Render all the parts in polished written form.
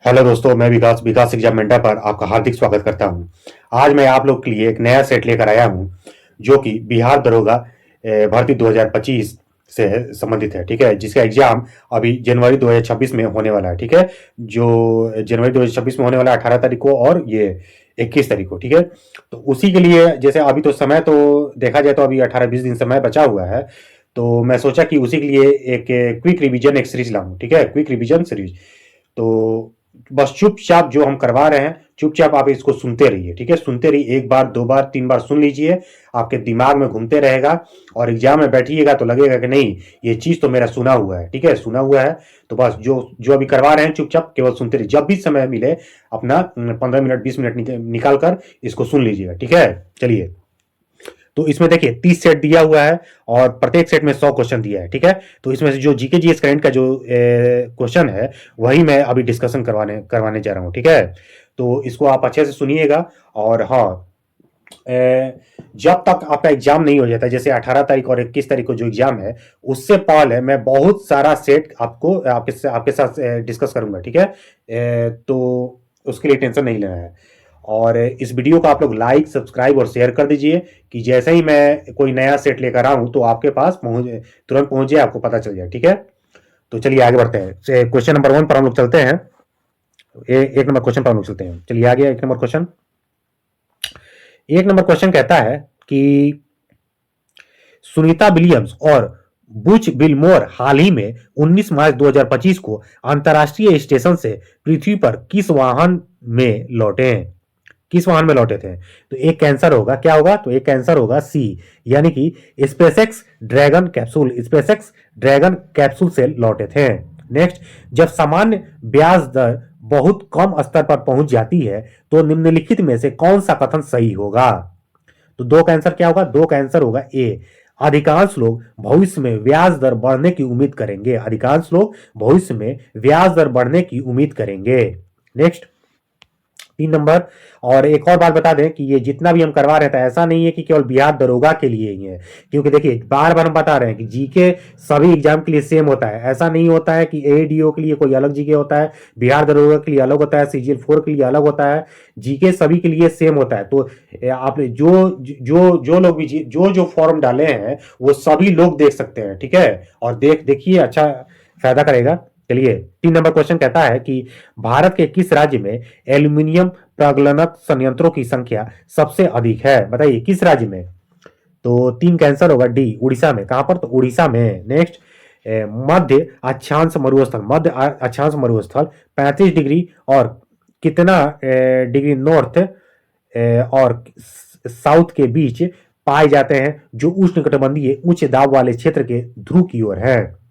Hello दोस्तों, मैं विकास विकास exam mentor पर आपका हार्दिक स्वागत करता हूं। आज मैं आप लोग के लिए एक नया सेट लेकर आया हूं जो कि बिहार दरोगा भर्ती 2025 से संबंधित है। ठीक है, जिसका एग्जाम अभी जनवरी 2026 में होने वाला है। ठीक है, जो जनवरी 2026 में होने वाला है 18 तारीख को और ये 21 तारीख को। ठीक है, तो उसी के लिए जैसे अभी तो समय तो देखा जाए तो अभी 18-20 दिन समय बचा हुआ है। तो मैं सोचा कि उसी के लिए एक क्विक रिवीजन एक सीरीज लाऊं। ठीक है, क्विक रिवीजन सीरीज। तो बस चुपचाप जो हम करवा रहे हैं, चुपचाप आप इसको सुनते रहिए। ठीक है, सुनते रहिए, एक बार दो बार तीन बार सुन लीजिए, आपके दिमाग में घूमते रहेगा और एग्जाम में बैठिएगा तो लगेगा कि नहीं, ये चीज तो मेरा सुना हुआ है। ठीक है, सुना हुआ है। तो बस जो जो अभी करवा रहे हैं चुपचाप केवल सुनते रहिए। जब भी समय मिले अपना 15 मिनट 20 मिनट निकाल कर इसको सुन लीजिएगा। ठीक है, चलिए। तो इसमें देखिए 30 सेट दिया हुआ है और प्रत्येक सेट में 100 क्वेश्चन दिया है। ठीक है, तो इसमें से जो जीके जीएस करंट का जो क्वेश्चन है वही मैं अभी डिस्कशन करवाने करवाने जा रहा हूँ। ठीक है, तो इसको आप अच्छे से सुनिएगा। और हाँ, जब तक आपका एग्जाम नहीं हो जाता, जैसे 18 तारीख और 21 तारीख को जो एग्जाम है, उससे पहले मैं बहुत सारा सेट आपको आपके साथ डिस्कस करूंगा। ठीक है, तो उसके लिए टेंशन नहीं लेना है। और इस वीडियो को आप लोग लाइक सब्सक्राइब और शेयर कर दीजिए कि जैसे ही मैं कोई नया सेट लेकर आऊं तो आपके पास तुरंत पहुंचे, आपको पता चल जाए। ठीक है, तो चलिए आगे बढ़ते हैं। क्वेश्चन नंबर 1 पर हम लोग चलते हैं। एक नंबर क्वेश्चन पर हम लोग चलते हैं। चलिए आगे। एक नंबर क्वेश्चन कहता है कि सुनीता विलियम्स और बुच बिलमोर हाल ही में 19 मार्च 2025 को अंतर्राष्ट्रीय स्टेशन से पृथ्वी पर किस वाहन में लौटे थे? तो एक कैंसर होगा, क्या होगा? तो एक कैंसर होगा सी, यानी कि स्पेसएक्स ड्रैगन कैप्सूल से लौटे थे। नेक्स्ट, जब सामान्य ब्याज दर बहुत कम स्तर पर पहुंच जाती है तो निम्नलिखित में से कौन सा कथन सही होगा? तो दो कैंसर क्या होगा? दो कैंसर होगा ए, अधिकांश लोग भविष्य में ब्याज दर बढ़ने की उम्मीद करेंगे। अधिकांश लोग भविष्य में ब्याज दर बढ़ने की उम्मीद करेंगे। Next, 3 number. और एक और बात बता दें कि ये जितना भी हम करवा रहे थे ऐसा नहीं है कि केवल बिहार दरोगा के लिए ही है, क्योंकि देखिए बार बार हम बता रहे हैं कि जीके सभी एग्जाम के लिए सेम होता है। ऐसा नहीं होता है कि एडीओ के लिए कोई अलग जीके होता है, बिहार दरोगा के लिए अलग होता है, CGL 4 के लिए अलग होता है। जीके सभी के लिए सेम होता है। तो आपने जो लोग भी जो फॉर्म डाले हैं वो सभी लोग देख सकते हैं। ठीक है, और देखिए, अच्छा फायदा करेगा। चलिए, 3 नंबर क्वेश्चन कहता है कि भारत के किस राज्य में एल्यूमिनियम प्रगलनक संयंत्रों की संख्या सबसे अधिक है? बताइए किस राज्य में? तो 3 कैंसर होगा डी, उड़ीसा में। कहां पर? तो उड़ीसा में। नेक्स्ट, मध्य अक्षांश मरुस्थल 35 डिग्री और कितना डिग्री नॉर्थ और साउथ के बीच पाए जाते हैं, जो उष्णकटिबंधीय उच्च दाब वाले क्षेत्र के ध्रुव की ओर है?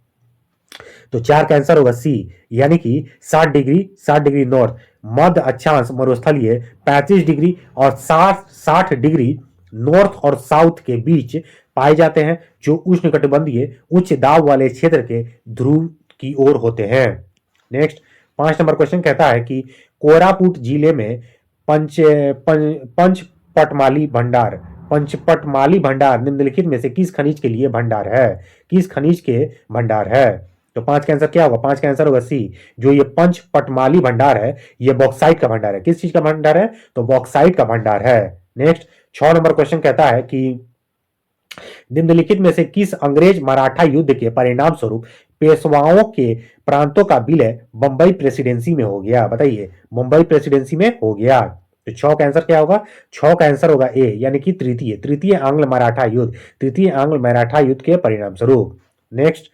तो 4 कैंसर होगा सी, यानी कि 60 डिग्री नॉर्थ, मध्य अक्षांश मरुस्थलीय 35 डिग्री और 60 डिग्री नॉर्थ और साउथ के बीच पाए जाते हैं, जो उष्णकटिबंधीय उच्च दाब वाले क्षेत्र के ध्रुव की ओर होते हैं। नेक्स्ट, 5 नंबर क्वेश्चन कहता है कि कोरापुट जिले में पंचपटमाली भंडार निम्नलिखित में से किस खनिज के लिए भंडार है? किस खनिज के भंडार है? तो 5 कैंसर क्या होगा? 5 कैंसर होगा सी, जो ये पंचपटमाली भंडार है ये बॉक्साइट का भंडार है। किस चीज का भंडार है? तो बॉक्साइट का भंडार है। नेक्स्ट, 6 नंबर क्वेश्चन कहता है कि निम्नलिखित में से किस अंग्रेज मराठा युद्ध के परिणाम स्वरूप पेशवाओं के प्रांतों का विलय बंबई प्रेसिडेंसी में हो गया? बताइए, मुंबई प्रेसिडेंसी में हो गया। तो 6 कैंसर क्या होगा? 6 कैंसर होगा ए, यानी कि तृतीय आंग्ल मराठा युद्ध के परिणाम स्वरूप। नेक्स्ट,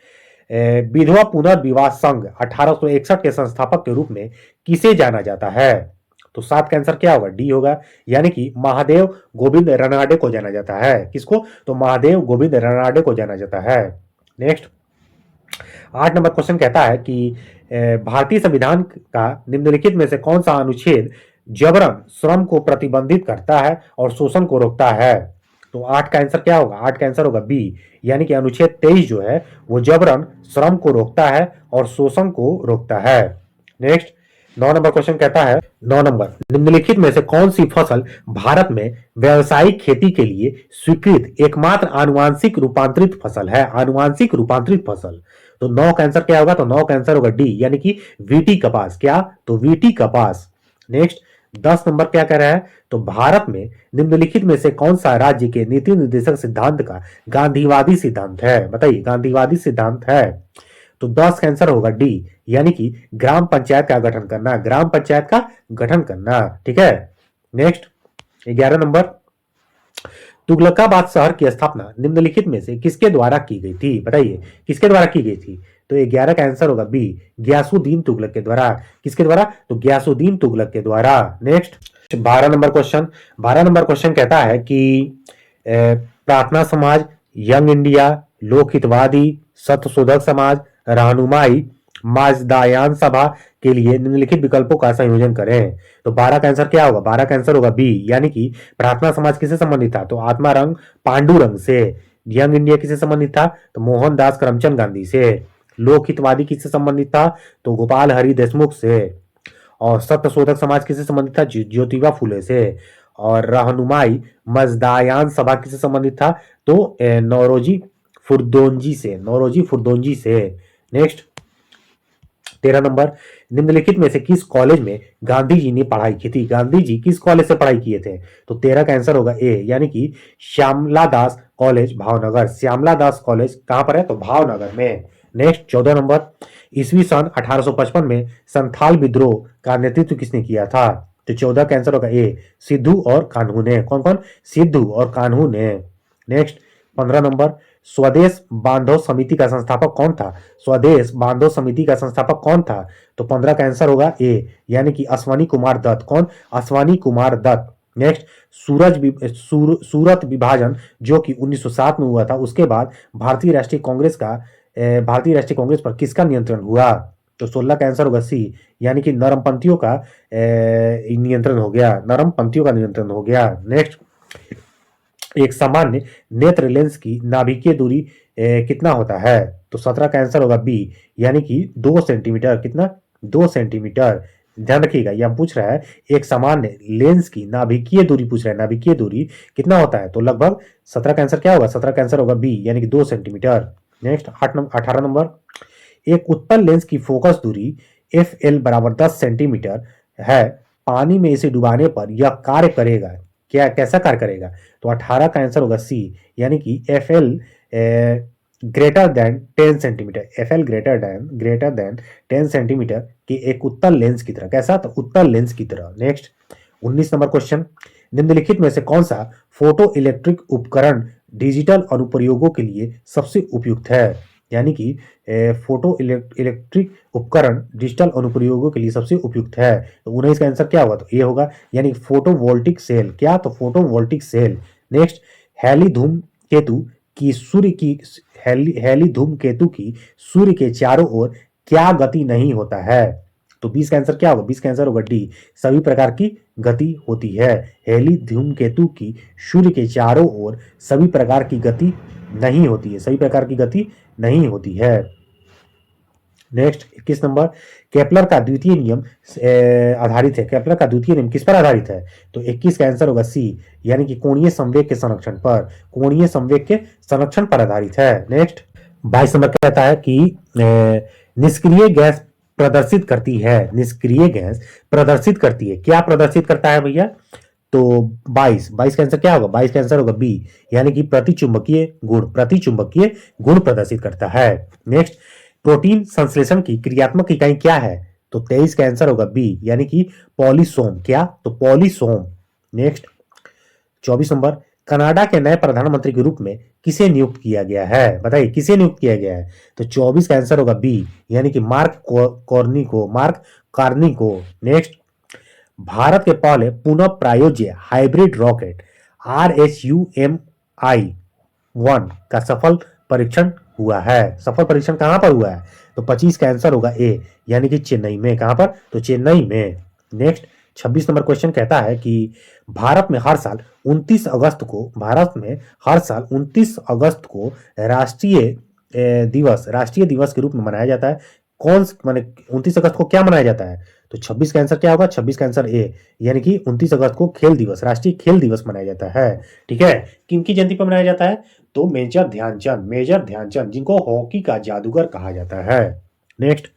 विधवा पुनर्विवाह संघ 1861 के संस्थापक के रूप में किसे जाना जाता है? तो 7 कैंसर क्या होगा? डी होगा, यानी कि महादेव गोविंद रनाडे को जाना जाता है। किसको? तो महादेव गोविंद रनाडे को जाना जाता है। नेक्स्ट, 8 नंबर क्वेश्चन कहता है कि भारतीय संविधान का निम्नलिखित में से कौन सा अनुच्छेद जबरन श्रम को प्रतिबंधित करता है और शोषण को रोकता है? तो 8 का आंसर क्या होगा? 8 का आंसर होगा बी, यानी कि अनुच्छेद 23 जो है वो जबरन श्रम को रोकता है और शोषण को रोकता है। नेक्स्ट, 9 नंबर क्वेश्चन कहता है, 9 नंबर, निम्नलिखित में से कौन सी फसल भारत में व्यावसायिक खेती के लिए स्वीकृत एकमात्र आनुवांशिक रूपांतरित फसल है? आनुवांशिक रूपांतरित फसल। तो 9 का आंसर क्या होगा? तो 9 का आंसर होगा डी, यानी कि वीटी कपास। क्या? तो वीटी कपास। नेक्स्ट 10 नंबर क्या कह रहा है? तो भारत में निम्नलिखित में से कौन सा राज्य के नीति निर्देशक सिद्धांत का गांधीवादी सिद्धांत है? बताइए, गांधीवादी सिद्धांत है। तो 10 का आंसर होगा डी, यानी कि ग्राम पंचायत का गठन करना, ग्राम पंचायत का गठन करना। ठीक है। नेक्स्ट 11 नंबर, तुगलकाबाद शहर की स्थापना निम्नलिखित में से किसके द्वारा की गई थी? बताइए, किसके द्वारा की गई थी? तो 11 का आंसर होगा बी, गयासुद्दीन तुगलक के द्वारा। किसके द्वारा? तो गयासुद्दीन तुगलक के द्वारा। Next 12 number question, 12 number question कहता है कि प्रार्थना समाज, यंग इंडिया, लोकहितवादी, सत्यशोधक समाज, रहनुमाई, माजदायान सभा के लिए निम्नलिखित विकल्पों का संयोजन करें। तो 12 का आंसर क्या होगा? 12 का आंसर होगा बी, यानी कि प्रार्थना समाज किससे संबंधित था? तो आत्मारंग पांडुरंग से। यंग इंडिया किससे संबंधित था? तो मोहनदास करमचंद गांधी से। लोकहितवादी किससे संबंधित था? तो गोपाल हरि देशमुख से। और सत्यशोधक समाज किससे संबंधित था? ज्योतिबा फुले से। और रहनुमाई मजदायान सभा किससे संबंधित था? तो नौरोजी फुरदोंजी से, नौरोजी फुरदोंजी से। नेक्स्ट 13 नंबर, निम्नलिखित में से किस कॉलेज में गांधी जी ने पढ़ाई की थी? गांधी जी किस कॉलेज से पढ़ाई किए थे? तो 13 का आंसर होगा ए, यानी कि श्यामला दास कॉलेज भावनगर। श्यामला दास कॉलेज कहां पर है? तो भावनगर में। नेक्स्ट 14 नंबर, ईस्वी सन 1855 में संथाल विद्रोह का नेतृत्व किसने किया था? तो 14 का आंसर होगा ए, सिद्धू और कान्हू ने। कौन कौन? सिद्धू और कान्हू ने। नेक्स्ट 15 नंबर, स्वदेश बांधव समिति का संस्थापक कौन था? स्वदेश बांधव समिति का संस्थापक कौन था? तो 15 का आंसर होगा ए, यानी कि अश्वनी कुमार दत्त। कौन? अश्वनी कुमार दत्त। नेक्स्ट सूरत विभाजन जो कि 1907 में हुआ था, उसके बाद भारतीय राष्ट्रीय कांग्रेस पर किसका नियंत्रण हुआ? तो 16 का आंसर होगा सी, यानी कि नरमपंथियों का नियंत्रण हो गया, नरमपंथियों का नियंत्रण हो गया। नेक्स्ट, एक सामान्य नेत्र लेंस की नाभिकीय दूरी कितना होता है? तो 17 का आंसर होगा बी, यानी कि 2 सेंटीमीटर। कितना? 2 सेंटीमीटर। ध्यान रखिएगा, यह पूछ रहा है एक सामान्य लेंस की नाभिकीय दूरी पूछ रहा है, नाभिकीय दूरी कितना होता है? तो लगभग 17 का आंसर क्या होगा? 17 का आंसर होगा बी, यानी कि 2 सेंटीमीटर। नेक्स्ट 18 नंबर, एक उत्तल लेंस की फोकस दूरी एफ एल बराबर 10 सेंटीमीटर है, पानी में इसे डुबाने पर यह कार्य करेगा, क्या कैसा कार्य करेगा? तो 18 का आंसर होगा सी, यानी कि F L greater than 10 centimetre, F L greater than 10 centimetre की एक उत्तल लेंस की तरह। कैसा? तो उत्तल लेंस की तरह। नेक्स्ट 19 नंबर क्वेश्चन, निम्नलिखित में से कौन सा फोटो इलेक्ट्रिक उपकरण डिजिटल अनुप्रयोगों के लिए सबसे उपयुक्त है? यानी कि फोटो इलेक्ट्रिक उपकरण डिजिटल अनुप्रयोगों के लिए सबसे उपयुक्त है। तो 19 का आंसर क्या होगा? तो ये होगा, यानी फोटोवोल्टिक सेल। क्या? तो फोटोवोल्टिक सेल। नेक्स्ट, हेली धूमकेतु की सूर्य की हेली धूमकेतु की सूर्य के चारों ओर क्या गति नहीं होता है? तो 20 का आंसर क्या होगा? 20 का आंसर होगा डी, सभी प्रकार की गति होती है। हेली धूमकेतु की सूर्य के चारों ओर सभी प्रकार की गति नहीं होती है, सभी प्रकार की गति नहीं होती है। नेक्स्ट 21 नंबर, केपलर का द्वितीय नियम आधारित है, केपलर का द्वितीय नियम किस पर आधारित है? तो 21 का आंसर होगा सी, यानी कि कोणीय संवेग के संरक्षण पर, कोणीय संवेग के संरक्षण पर आधारित है। नेक्स्ट 22 नंबर कहता है कि निष्क्रिय गैस प्रदर्शित करती है, निष्क्रिय गैस प्रदर्शित करती है, क्या प्रदर्शित करता है भैया? तो 22 का आंसर क्या होगा? 22 का आंसर होगा बी, यानी कि प्रतिचुंबकीय गुण, प्रतिचुंबकीय गुण प्रदर्शित करता है। नेक्स्ट, प्रोटीन संश्लेषण की क्रियात्मक इकाई क्या है? तो 23 का आंसर होगा बी, यानी कि पॉलीसोम। क्या? तो पॉलीसोम। नेक्स्ट 24 नंबर, कनाडा के नए प्रधानमंत्री के रूप में किसे नियुक्त किया गया है? बताइए, किसे नियुक्त किया गया है? तो 24 का आंसर होगा बी, यानी कि मार्क कार्नी को। नेक्स्ट, भारत के पहले पुनः प्रायोज्य हाइब्रिड रॉकेट RSUMI-1 का सफल परीक्षण हुआ है। सफल परीक्षण कहां पर हुआ है? तो 25 का आंसर होगा ए, यानी कि चेन्नई में। कहां पर? तो चेन्नई में। नेक्स्ट 26 नंबर क्वेश्चन कहता है कि भारत में हर साल 29 अगस्त को राष्ट्रीय दिवस के रूप में मनाया जाता है। कौन माने 29 अगस्त को क्या मनाया जाता है? तो 26 का आंसर क्या होगा? 26 का आंसर ए, यानी कि 29 अगस्त को खेल दिवस, राष्ट्रीय खेल दिवस मनाया जाता है। ठीक है, किनकी जयंती पर मनाया जाता है? तो मेजर ध्यानचंद, जिनको हॉकी का जादूगर कहा जाता है। नेक्स्ट,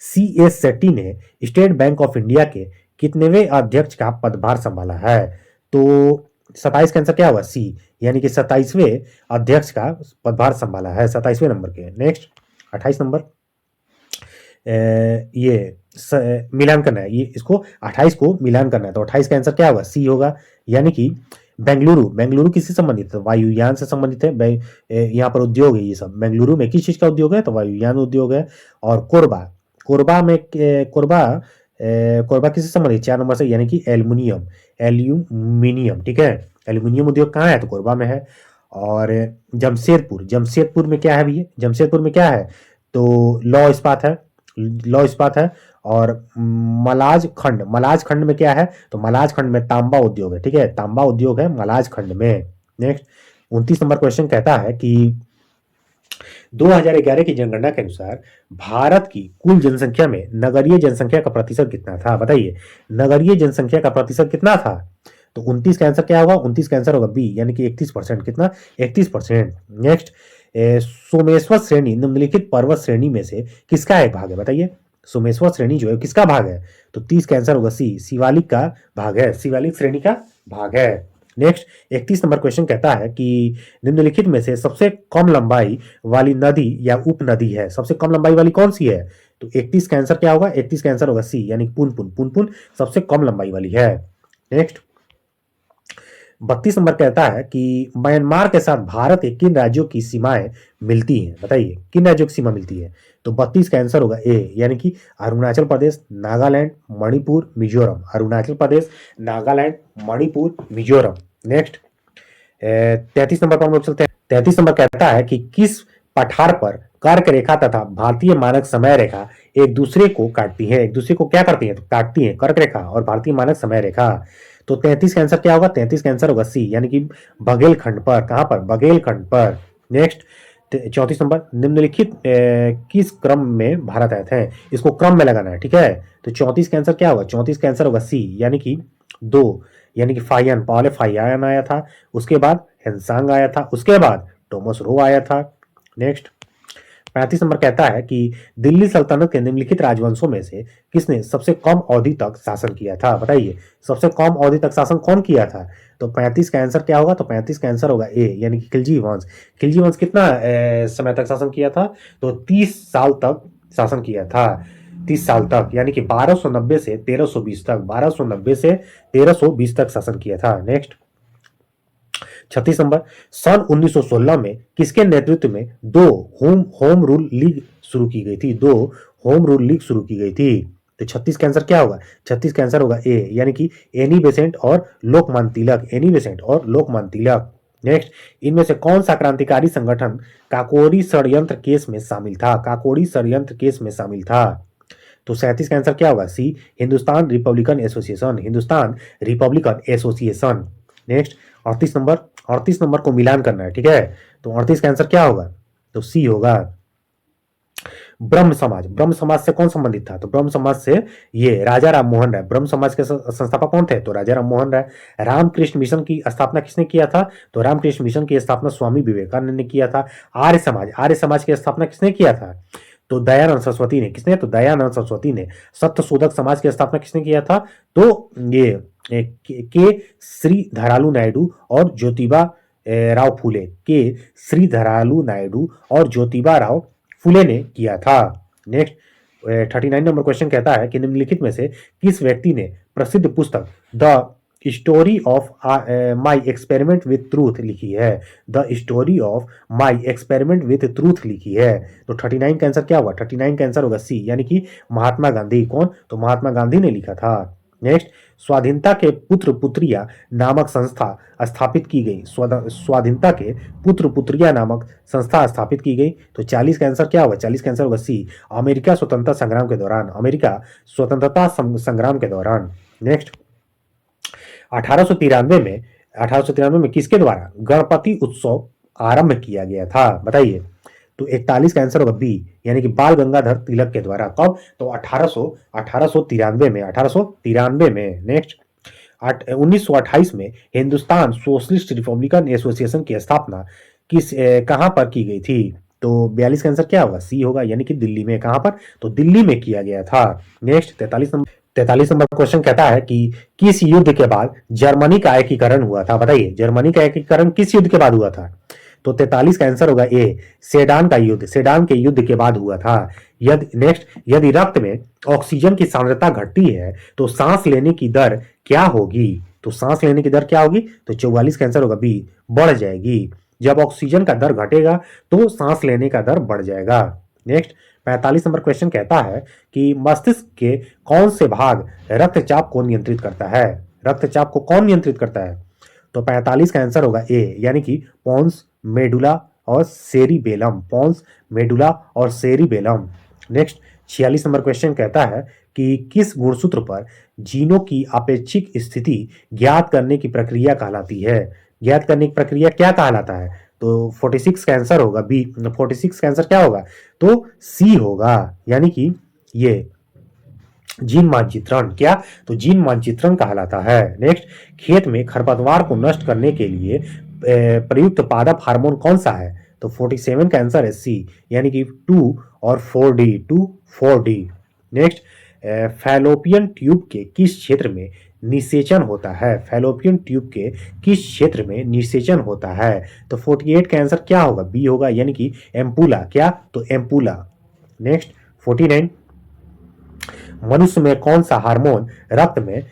सी एस शेट्टी ने स्टेट बैंक ऑफ इंडिया के कितनेवें अध्यक्ष का पदभार संभाला है? तो 27 का आंसर क्या होगा? सी, यानी कि 27वें अध्यक्ष का पदभार संभाला है, 27वें नंबर के। नेक्स्ट, 28 नंबर, मिलान करना है, ये इसको 28 को मिलान करना है, तो 28 का आंसर क्या होगा? सी होगा, यानी कि बेंगलुरु किससे संबंधित है? वायुयान से संबंधित है। यहाँ पर उद्योग है ये सब। बेंगलुरु में किस चीज का उद्योग है? तो वायुयान उद्योग है। और कोरबा किससे संबंधित? 4 नंबर से, यानी कि एल्यूमिनियम। ठीक है, एल्यूमिनियम उद्योग कहाँ है? तो कोरबा में है। और जमशेदपुर में क्या है भैया? जमशेदपुर में क्या है? तो लौ इस्पात है। और मलाज खंड में क्या है? तो मलाज खंड में तांबा उद्योग है। ठीक है, तांबा उद्योग है मलाज खंड में। नेक्स्ट, 29 नंबर क्वेश्चन कहता है कि 2011 की जनगणना के अनुसार भारत की कुल जनसंख्या में नगरीय जनसंख्या का प्रतिशत कितना था? बताइए, नगरीय जनसंख्या का प्रतिशत कितना था? तो 29 का आंसर क्या होगा? 29 का आंसर होगा बी, यानी कि 31%। कितना? 31%। नेक्स्ट, सोमेश्वर श्रेणी निम्नलिखित पर्वत श्रेणी में से किसका एक भाग है? बताइए, सोमेश्वर श्रेणी जो है किसका भाग है? तो 30 का आंसर होगा सी, शिवालिक का भाग है, शिवालिक श्रेणी का भाग है। नेक्स्ट, 31 नंबर क्वेश्चन कहता है कि निम्नलिखित में से सबसे कम लंबाई वाली नदी या उपनदी है? सबसे कम लंबाई वाली कौन सी है? तो 31 का आंसर क्या होगा? 31 का आंसर होगा सी, यानी पुनपुन सबसे कम लंबाई वाली है। नेक्स्ट, 32 नंबर कहता है कि म्यांमार के साथ भारत के किन राज्यों की सीमाएं मिलती हैं? बताइए, किन राज्यों की सीमा मिलती है? तो 32 का आंसर होगा ए, यानी कि अरुणाचल प्रदेश, नागालैंड, मणिपुर, मिजोरम। अरुणाचल प्रदेश, नागालैंड, मणिपुर, मिजोरम। नेक्स्ट, 33 नंबर पर हम लोग चलते हैं। 33 नंबर कहता है कि किस पठार पर कर्क रेखा तथा भारतीय मानक समय रेखा एक दूसरे को काटती है? एक दूसरे को क्या करती है? तो काटती है, कर्क रेखा और भारतीय मानक समय रेखा। तो 33 का आंसर क्या होगा? 33 का आंसर होगा सी, यानी कि बघेलखंड पर। कहां पर? बघेलखंड पर। नेक्स्ट, 34 नंबर, निम्नलिखित किस क्रम में भारत आए थे? इसको क्रम में लगाना है। ठीक है, तो 34 का आंसर क्या होगा? 34 का आंसर होगा सी, यानी कि 2, यानी कि फायन, पहले फायन आया था, उसके बाद हेंसांग आया था, उसके बाद टोमस रो आया था। नेक्स्ट, 35 नंबर कहता है कि दिल्ली सल्तनत के निम्नलिखित राजवंशों में से किसने सबसे कम अवधि तक शासन किया था? बताइए, सबसे कम अवधि तक शासन कौन किया था? तो 35 का आंसर क्या होगा? तो 35 का आंसर होगा ए, यानी कि खिलजी वंश। खिलजी वंश कितना समय तक शासन किया था? तो 30 साल तक शासन किया था, 30 साल तक, यानी कि 1290 से 1320 तक, 1290 से 1320 तक शासन किया था। नेक्स्ट, 36 नंबर, सन 1916 में किसके नेतृत्व में दो होम रूल लीग शुरू की गई थी? 2 होम रूल लीग शुरू की गई थी। तो 36 का आंसर क्या होगा? 36 का आंसर होगा ए, यानी कि एनी बेसेंट और लोकमान तिलक। एनी बेसेंट और लोकमान तिलक। नेक्स्ट, इनमें से कौन सा क्रांतिकारी संगठन काकोरी षड्यंत्र केस में शामिल था? काकोरी षड्यंत्र केस में शामिल था। तो 37 का आंसर क्या होगा? C, Hindustan Republican Association. Hindustan Republican Association. Next, 38 number को मिलान करना है। ठीक है, तो 38 का आंसर क्या होगा? तो सी होगा। ब्रह्म समाज से कौन संबंधित था? तो ब्रह्म समाज से ये राजा राम मोहन राय। ब्रह्म समाज के संस्थापक कौन थे? तो राजा राम मोहन राय। रामकृष्ण मिशन की स्थापना किसने किया था? तो रामकृष्ण मिशन की स्थापना स्वामी विवेकानंद ने किया था। आर्य समाज की स्थापना किसने किया था? तो दयानंद सरस्वती ने। किसने? तो दयानंद सरस्वती ने। सत्यशोधक समाज की स्थापना किसने किया था? तो ये के श्रीधरालु नायडू और ज्योतिबा राव फूले। के श्रीधरालु नायडू और ज्योतिबा राव फूले ने किया था। नेक्स्ट, 39 नंबर क्वेश्चन कहता है कि निम्नलिखित में से किस व्यक्ति ने प्रसिद्ध पुस्तक the story of my experiment with truth लिखी है? The story of my experiment with truth लिखी है। तो 39 का आंसर क्या होगा? 39 का आंसर होगा सी, यानी कि महात्मा गांधी। कौन? तो महात्मा गांधी ने लिखा था। नेक्स्ट, स्वाधीनता के पुत्र पुत्रिया नामक संस्था स्थापित की गई। स्वाधीनता के पुत्र पुत्रिया नामक संस्था स्थापित की गई। तो 40 का आंसर क्या होगा? 40 का आंसर होगा सी, अमेरिका स्वतंत्रता संग्राम के दौरान। अमेरिका स्वतंत्रता संग्राम के दौरान। नेक्स्ट, 1893 में किसके द्वारा गणपति उत्सव आरंभ किया गया था? बताइए, तो 41 का आंसर होगा बी, यानी कि बाल गंगाधर तिलक के द्वारा। कब? तो 1893 में। नेक्स्ट, 1928 में हिंदुस्तान सोशलिस्ट रिपब्लिकन एसोसिएशन की स्थापना कहां पर की गई थी? तो 42 का आंसर क्या होगा? सी होगा, यानी कि दिल्ली में। कहां पर? तो दिल्ली में किया गया था। नेक्स्ट, 43 नंबर क्वेश्चन कहता है कि किस युद्ध के बाद जर्मनी का एकीकरण हुआ था? बताइए, जर्मनी का एकीकरण किस युद्ध के बाद हुआ था? तो 43 का आंसर होगा ए, सेडान का युद्ध। सेडान के युद्ध के बाद हुआ था। नेक्स्ट, यदि रक्त में ऑक्सीजन की सांद्रता घटती है तो सांस लेने की दर क्या होगी? तो सांस लेने की दर क्या होगी? तो 44 का आंसर होगा बी, बढ़ जाएगी। जब ऑक्सीजन का दर घटेगा तो सांस लेने का दर बढ़ जाएगा। नेक्स्ट, 45 नंबर क्वेश्चन कहता है कि मस्तिष्क के कौन से भाग रक्तचाप को नियंत्रित करता है? रक्तचाप को कौन नियंत्रित करता है? तो 45 का आंसर होगा ए, यानी कि पोन्स, मेडुला और सेरिबेलम। पोन्स, मेडुला और सेरिबेलम। नेक्स्ट, 46 नंबर क्वेश्चन कहता है कि किस गुणसूत्र पर जीनों की अपेक्षिक स्थिति ज्ञात करने की प्रक्रिया कहलाती है? ज्ञात करने की प्रक्रिया क्या कहलाता है? तो 46 का आंसर होगा बी। 46 का आंसर क्या होगा? तो सी होगा, यानी कि ये जीन मानचित्रण। क्या? तो जीन मानचित्रण कहलाता है। नेक्स्ट, खेत में खरपतवार को नष्ट करने के लिए प्रयुक्त पादप हार्मोन कौन सा है? तो 47 का आंसर है सी, यानी कि 2 और 4D। 2, 4D। Next, fallopian tube के किस क्षेत्र में निषेचन होता है? फैलोपियन ट्यूब के किस क्षेत्र में निषेचन होता है? तो 48 का आंसर क्या होगा? बी होगा, यानी कि एम्पुला। क्या? तो एम्पुला। नेक्स्ट, 49, मनुष्य में कौन सा हार्मोन रक्त में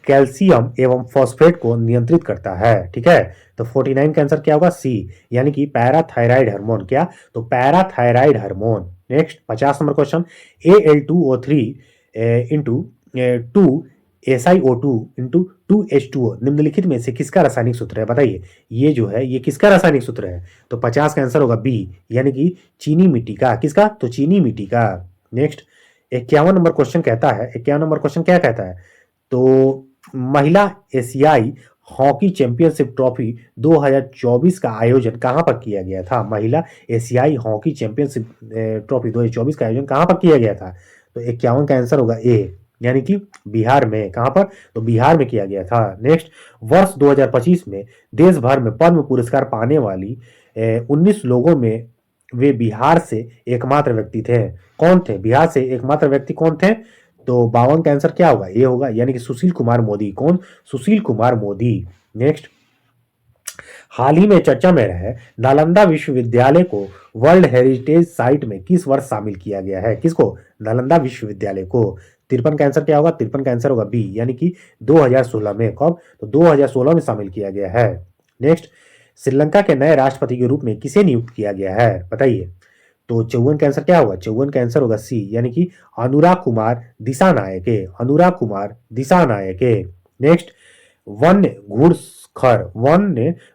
कैल्शियम एवं फॉस्फेट को नियंत्रित करता है? ठीक है, तो 49 का आंसर क्या होगा? सी, यानी कि पैराथायराइड हार्मोन। क्या? तो parathyroid hormone. Next, 50 number question, Al2O3 into 2SiO2 into 2H2O निम्नलिखित में से किसका रासायनिक सूत्र है? बताइए, ये जो है ये किसका रासायनिक सूत्र है? तो 50 का आंसर होगा बी, यानी कि चीनी मिट्टी का। किसका? तो चीनी मिट्टी का। नेक्स्ट, 51 नंबर क्वेश्चन कहता है, 51 नंबर क्वेश्चन क्या कहता है? तो महिला एशियाई हॉकी चैंपियनशिप ट्रॉफी 2024 का आयोजन कहां पर किया गया था? महिला एशियाई हॉकी चैंपियनशिप ट्रॉफी 2024 का आयोजन कहां पर किया गया था? तो 51 का आंसर होगा ए, यानी कि बिहार में। कहां पर? तो बिहार में किया गया था। नेक्स्ट, वर्ष 2025 में देश भर में पद्म पुरस्कार पाने वाली 19 लोगों में वे बिहार से एकमात्र व्यक्ति थे। कौन थे? बिहार से एकमात्र व्यक्ति कौन थे? तो 52 का आंसर क्या होगा? ये होगा, यानी कि सुशील कुमार मोदी। कौन? सुशील कुमार मोदी। नेक्स्ट, हाल ही में चर्चा में रहे नालंदा विश्वविद्यालय को वर्ल्ड हेरिटेज साइट में किस वर्ष शामिल किया गया है? किसको? नालंदा विश्वविद्यालय को। 53 का आंसर क्या होगा? 53 का आंसर होगा बी, यानी कि 2016 में। कब? तो 2016 में शामिल किया गया है। नेक्स्ट, श्रीलंका के नए राष्ट्रपति के रूप में किसे नियुक्त किया गया है? बताइए। तो 54 का आंसर क्या होगा? 54 का आंसर होगा सी, यानी कि अनुराग कुमार दिसानायके। अनुराग कुमार दिसानायके। नेक्स्ट,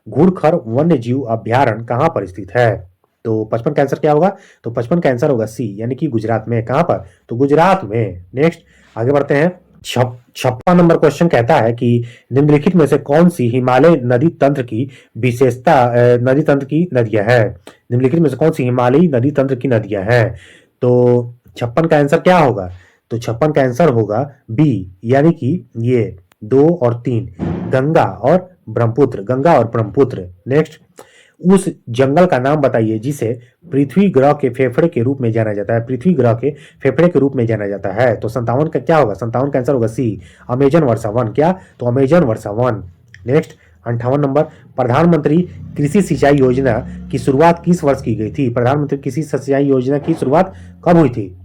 घुड़खर वन्य जीव अभ्यारण्य कहां पर स्थित है? तो 55 का आंसर क्या होगा? तो 55 का आंसर होगा सी, यानी कि गुजरात में। कहां पर? तो गुजरात में। नेक्स्ट, आगे बढ़ते हैं। 56 नंबर क्वेश्चन कहता है कि निम्नलिखित में से कौन सी हिमालय नदी तंत्र की विशेषता नदी तंत्र की नदियां हैं? निम्नलिखित में से कौन सी हिमालयी नदी तंत्र की नदियां हैं? तो 56 का आंसर क्या होगा? तो 56 का आंसर होगा बी, यानी कि ये 2 और 3, गंगा और ब्रह्मपुत्र। गंगा और ब्रह्मपुत्र। नेक्स्ट, उस जंगल का नाम बताइए जिसे पृथ्वी ग्रह के फेफड़े के रूप में जाना जाता है। पृथ्वी ग्रह के फेफड़े के रूप में जाना जाता है। तो 57 का क्या होगा? 57 का आंसर होगा सी, अमेजन वर्षा वन। क्या? तो अमेजन वर्षा वन। नेक्स्ट, 58 नंबर, प्रधानमंत्री कृषि सिंचाई योजना की शुरुआत किस वर्ष की गई थी? प्रधानमंत्री कृषि सिंचाई योजना की शुरुआत कब हुई थी?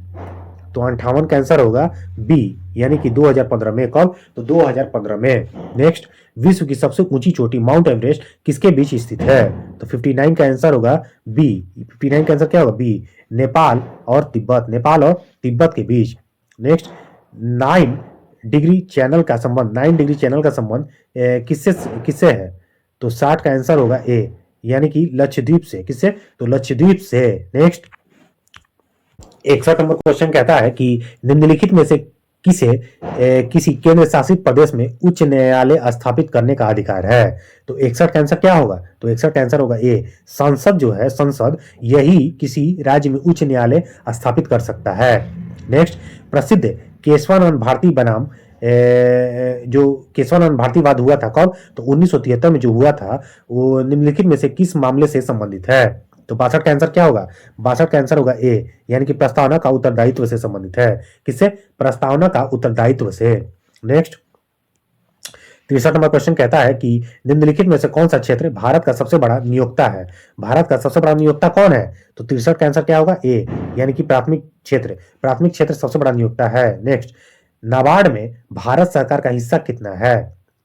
तो 58 का आंसर होगा बी, यानी कि 2015 में। कब? तो 2015 में। नेक्स्ट, विश्व की सबसे ऊंची चोटी माउंट एवरेस्ट किसके बीच स्थित है? तो 59 का आंसर होगा बी। 59 का आंसर क्या होगा? बी, नेपाल और तिब्बत। नेपाल और तिब्बत के बीच। नेक्स्ट, 9 डिग्री चैनल का संबंध किससे किससे है? तो 60 का आंसर होगा ए, यानी कि लक्षद्वीप से। किससे? तो लक्षद्वीप से। नेक्स्ट, 61 नंबर क्वेश्चन कहता है कि निम्नलिखित में से किसे किसी केंद्र शासित प्रदेश में उच्च न्यायालय स्थापित करने का अधिकार है? तो 61 का आंसर क्या होगा? तो 61 का आंसर होगा ए, संसद जो है, संसद यही किसी राज्य में उच्च न्यायालय स्थापित कर सकता है। नेक्स्ट, प्रसिद्ध केशवानंद भारती बनाम जो केशवानंद भारती वाद हुआ था कब? तो 1973 में जो हुआ था वो निम्नलिखित में से किस मामले से संबंधित है? तो 62 का आंसर क्या होगा? 62 का आंसर होगा ए, यानी कि प्रस्तावना का उत्तरदायित्व से संबंधित है। किससे? प्रस्तावना का उत्तरदायित्व से। नेक्स्ट, 63 नंबर क्वेश्चन कहता है कि निम्नलिखित में से कौन सा क्षेत्र भारत का सबसे बड़ा नियोक्ता है? भारत का सबसे बड़ा नियोक्ता कौन है? तो 63 का आंसर क्या होगा? ए, यानी कि प्राथमिक क्षेत्र। प्राथमिक क्षेत्र सबसे बड़ा नियोक्ता है। नेक्स्ट, नाबार्ड में भारत सरकार का हिस्सा कितना है?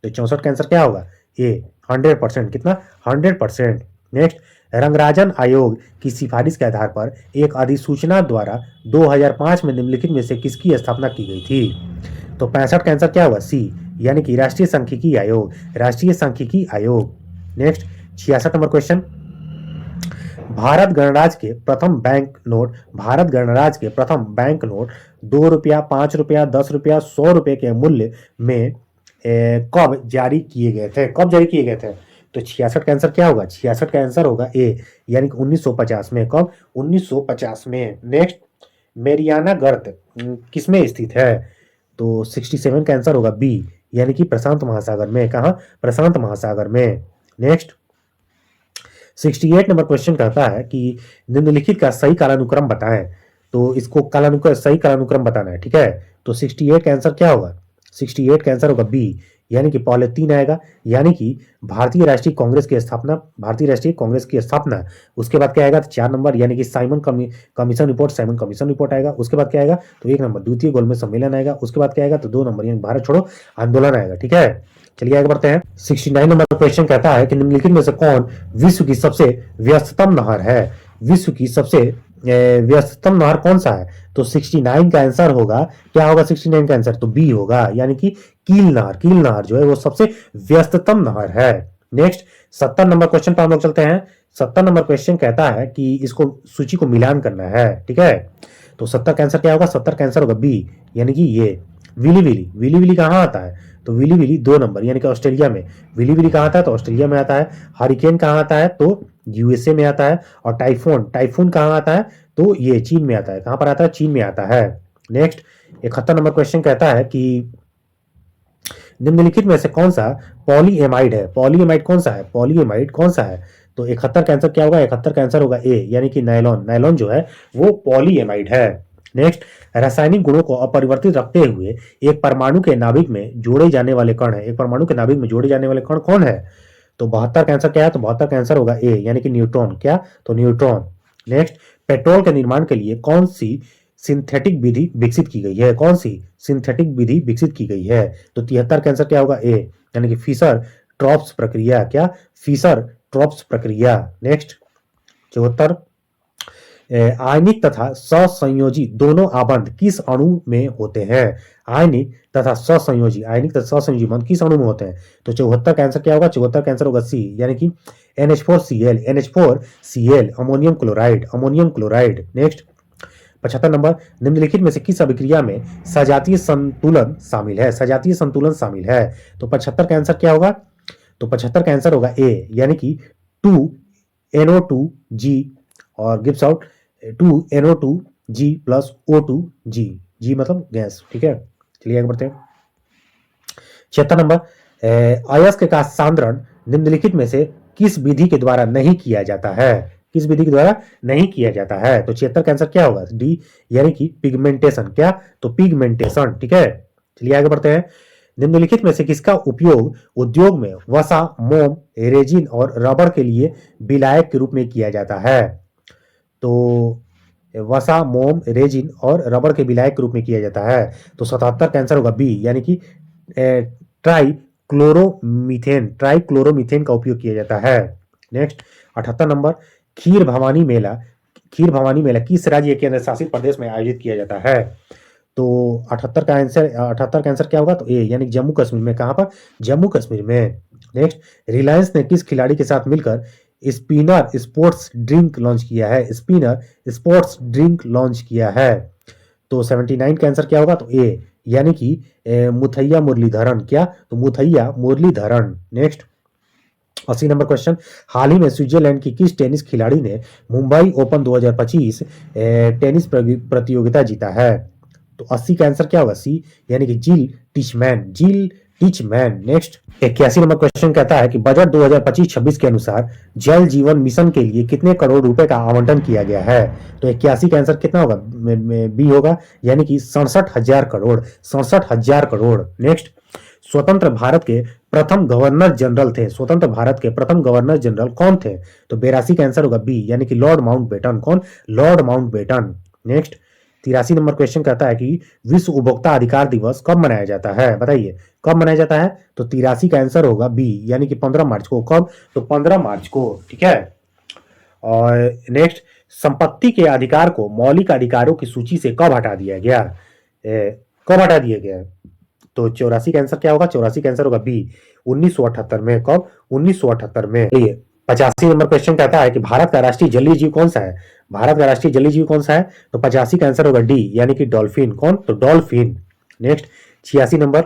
तो 64 का आंसर क्या होगा? ए, 100%। कितना? 100%। नेक्स्ट, रंगराजन आयोग की सिफारिश के आधार पर एक अधिसूचना द्वारा 2005 में निम्नलिखित में से किसकी स्थापना की गई थी? तो 65 का आंसर क्या होगा? सी, यानी कि राष्ट्रीय सांख्यिकी आयोग। राष्ट्रीय सांख्यिकी आयोग। नेक्स्ट, 66 नंबर क्वेश्चन, भारत गणराज्य के प्रथम बैंक नोट, भारत गणराज्य के प्रथम बैंक नोट 2 रुपया, 5 रुपया, 10 रुपया, 100 रुपये के मूल्य में कब जारी किए गए थे? कब जारी किए गए थे? तो 66 का आंसर क्या होगा? 66 का आंसर होगा ए, यानी कि 1950 में। कब? 1950 में। नेक्स्ट, मेरियाना गर्त किसमें स्थित है? तो 67 का आंसर होगा बी, यानी कि प्रशांत महासागर में। कहा? प्रशांत महासागर में। नेक्स्ट, 68 नंबर क्वेश्चन कहता है कि निम्नलिखित का सही कालानुक्रम बताएं। तो इसको सही कालानुक्रम बताना है, ठीक है। तो 68 का आंसर क्या होगा? 68 का आंसर होगा बी, यानी कि पहले 3 आएगा, यानी कि भारतीय राष्ट्रीय कांग्रेस की स्थापना, भारतीय राष्ट्रीय कांग्रेस की स्थापना। उसके बाद क्या आएगा? तो 4 नंबर, यानी कि Simon commission report, Simon commission report आएगा। उसके बाद क्या आएगा? तो 1 नंबर द्वितीय गोलमेज सम्मेलन आएगा। उसके बाद क्या आएगा? तो 2 नंबर यानी भारत छोड़ो आंदोलन आएगा, ठीक है। चलिए आगे बढ़ते हैं। 69 नंबर क्वेश्चन कहता है कि निम्नलिखित में से कौन विश्व की सबसे व्यस्ततम नहर है? विश्व की सबसे व्यस्ततम नहर कौन सा है? तो 69 का आंसर होगा, क्या होगा 69 का आंसर? तो बी होगा, यानी कि कील नहर। कील नहर जो है वो सबसे व्यस्ततम नहर है। नेक्स्ट, 70 नंबर क्वेश्चन पर हम लोग चलते हैं। 70 नंबर क्वेश्चन कहता है कि इसको सूची को मिलान करना है, ठीक है। तो 70 का आंसर क्या होगा? 70 का आंसर होगा बी, यानी कि ये विली विली। विली विली कहाँ आता है? तो विली विली 2 नंबर, यानी कि ऑस्ट्रेलिया में। विली विली कहाँ आता है? तो ऑस्ट्रेलिया में आता है। हरिकेन कहाँ आता है? तो यूएसए में आता है। और टाइफून, टाइफून कहाँ आता है? तो ये चीन में आता है। कहाँ पर आता है? चीन में आता है। नेक्स्ट, 71 नंबर क्वेश्चन कहता है कि निम्नलिखित में से कौन सा पॉलीएमाइड है? पॉलीएमाइड कौन सा है? पॉलीएमाइड कौन सा है? तो 71 का आंसर क्या होगा? 71 का आंसर होगा ए, यानी कि नायलॉन। नायलॉन जो है वो पॉलीएमाइड है। नेक्स्ट, रासायनिक गुणों को अपरिवर्तित रखते हुए एक परमाणु के नाभिक में जोड़े जाने वाले कण है। एक परमाणु के नाभिक में जोड़े जाने वाले कण कौन है? तो 72 का आंसर क्या है? तो 72 का आंसर होगा ए, यानी कि न्यूट्रॉन। क्या? तो न्यूट्रॉन। नेक्स्ट, पेट्रोल के निर्माण के लिए कौन सी सिंथेटिक विधि विकसित की गई है? कौन सी सिंथेटिक विधि विकसित की गई है? तो 73 का आंसर क्या होगा? ए, यानी कि फिशर ट्रॉप्स प्रक्रिया। क्या? फिशर ट्रॉप्स प्रक्रिया। नेक्स्ट, 74, आयनिक तथा ससंयोजी दोनों आबंध किस अणु में होते हैं? आयनिक तथा ससंयोजी, आयनिक तथा ससंयोजी बंध किस अणु में होते हैं? तो 74 का आंसर क्या होगा? 74 का आंसर होगा सी, यानी कि NH4Cl। NH4Cl ammonium chloride. Ammonium chloride. Next, 75 number, निम्नलिखित में से किस अभिक्रिया में सजातीय संतुलन शामिल है? सजातीय संतुलन शामिल है। तो 75 का आंसर क्या होगा? तो 75 का आंसर होगा ए, यानी कि 2NO2G और gives out 2NO2G plus O2G। जी मतलब गैस, ठीक है। चलिए आगे बढ़ते हैं। 76 नंबर, अयस्क का सांद्रण निम्नलिखित में से किस विधि के द्वारा नहीं किया जाता है? किस विधि के द्वारा नहीं किया जाता है? तो 76 का आंसर क्या होगा? डी, यानी कि पिगमेंटेशन। क्या? तो पिगमेंटेशन, ठीक है। चलिए आगे बढ़ते हैं। निम्नलिखित में से किसका उपयोग उद्योग में वसा, मोम, रेजिन और रबड़ के लिए विलायक के रूप में किया जाता है? तो वसा, मोम, रेजिन और रबड़ के विलायक के रूप में किया जाता है। तो 77 का आंसर होगा बी, यानी कि ट्राइक्लोरोमीथेन। ट्राइक्लोरोमीथेन का उपयोग किया जाता है। नेक्स्ट, 78 नंबर, खीर भवानी मेला, खीर भवानी मेला किस राज्य केंद्र शासित प्रदेश में आयोजित किया जाता है? तो 78 का आंसर क्या होगा? तो ए, यानी जम्मू कश्मीर में। कहां पर? जम्मू कश्मीर में। नेक्स्ट, रिलायंस ने किस खिलाड़ी के साथ मिलकर स्पिनर स्पोर्ट्स ड्रिंक लॉन्च किया है? स्पिनर स्पोर्ट्स ड्रिंक लॉन्च किया है। तो 79 का आंसर क्या होगा? तो ए, यानी कि मुथैया मुरलीधरन। क्या? तो Muttiah Muralitharan. Next 80 number question, हाल ही में स्विट्जरलैंड की किस टेनिस खिलाड़ी ने मुंबई ओपन 2025 टेनिस प्रतियोगिता जीता है? तो 80 का आंसर क्या होगा? सी, यानी कि जिल टिचमैन। जिल टिचमैन। नेक्स्ट 81 नंबर क्वेश्चन कहता है कि बजट 2025-26 के अनुसार जल जीवन मिशन के लिए कितने करोड़ रुपए का आवंटन किया गया है? तो 81 का आंसर कितना होगा? बी होगा, यानी कि 67,000 करोड़। 67,000 करोड़। नेक्स्ट, स्वतंत्र भारत के प्रथम गवर्नर जनरल थे। स्वतंत्र भारत के प्रथम गवर्नर जनरल कौन थे? तो 82 का आंसर होगा बी, यानी कि लॉर्ड माउंटबेटन। कौन? Lord Mountbatten. Next 83 number question कहता है कि विश्व उपभोक्ता अधिकार दिवस कब मनाया जाता है? बताइए कब मनाया जाता है? तो 83 का आंसर होगा बी, यानी कि 15 मार्च को। कब? तो 15 मार्च को। ठीक है। और नेक्स्ट, संपत्ति के अधिकार को मौलिक अधिकारों की सूची से कब हटा दिया गया? कब हटा दिया गया? तो 84 का आंसर क्या होगा? 84 का आंसर होगा बी, 1978 में। कब? 1978 में। 85 नंबर क्वेश्चन कहता है कि भारत का राष्ट्रीय जलीय जीव कौन सा है? भारत का राष्ट्रीय जलीय जीव कौन सा है? तो 85 का आंसर होगा डी, यानी कि डॉल्फिन। कौन? तो डॉल्फिन। नेक्स्ट 86 नंबर,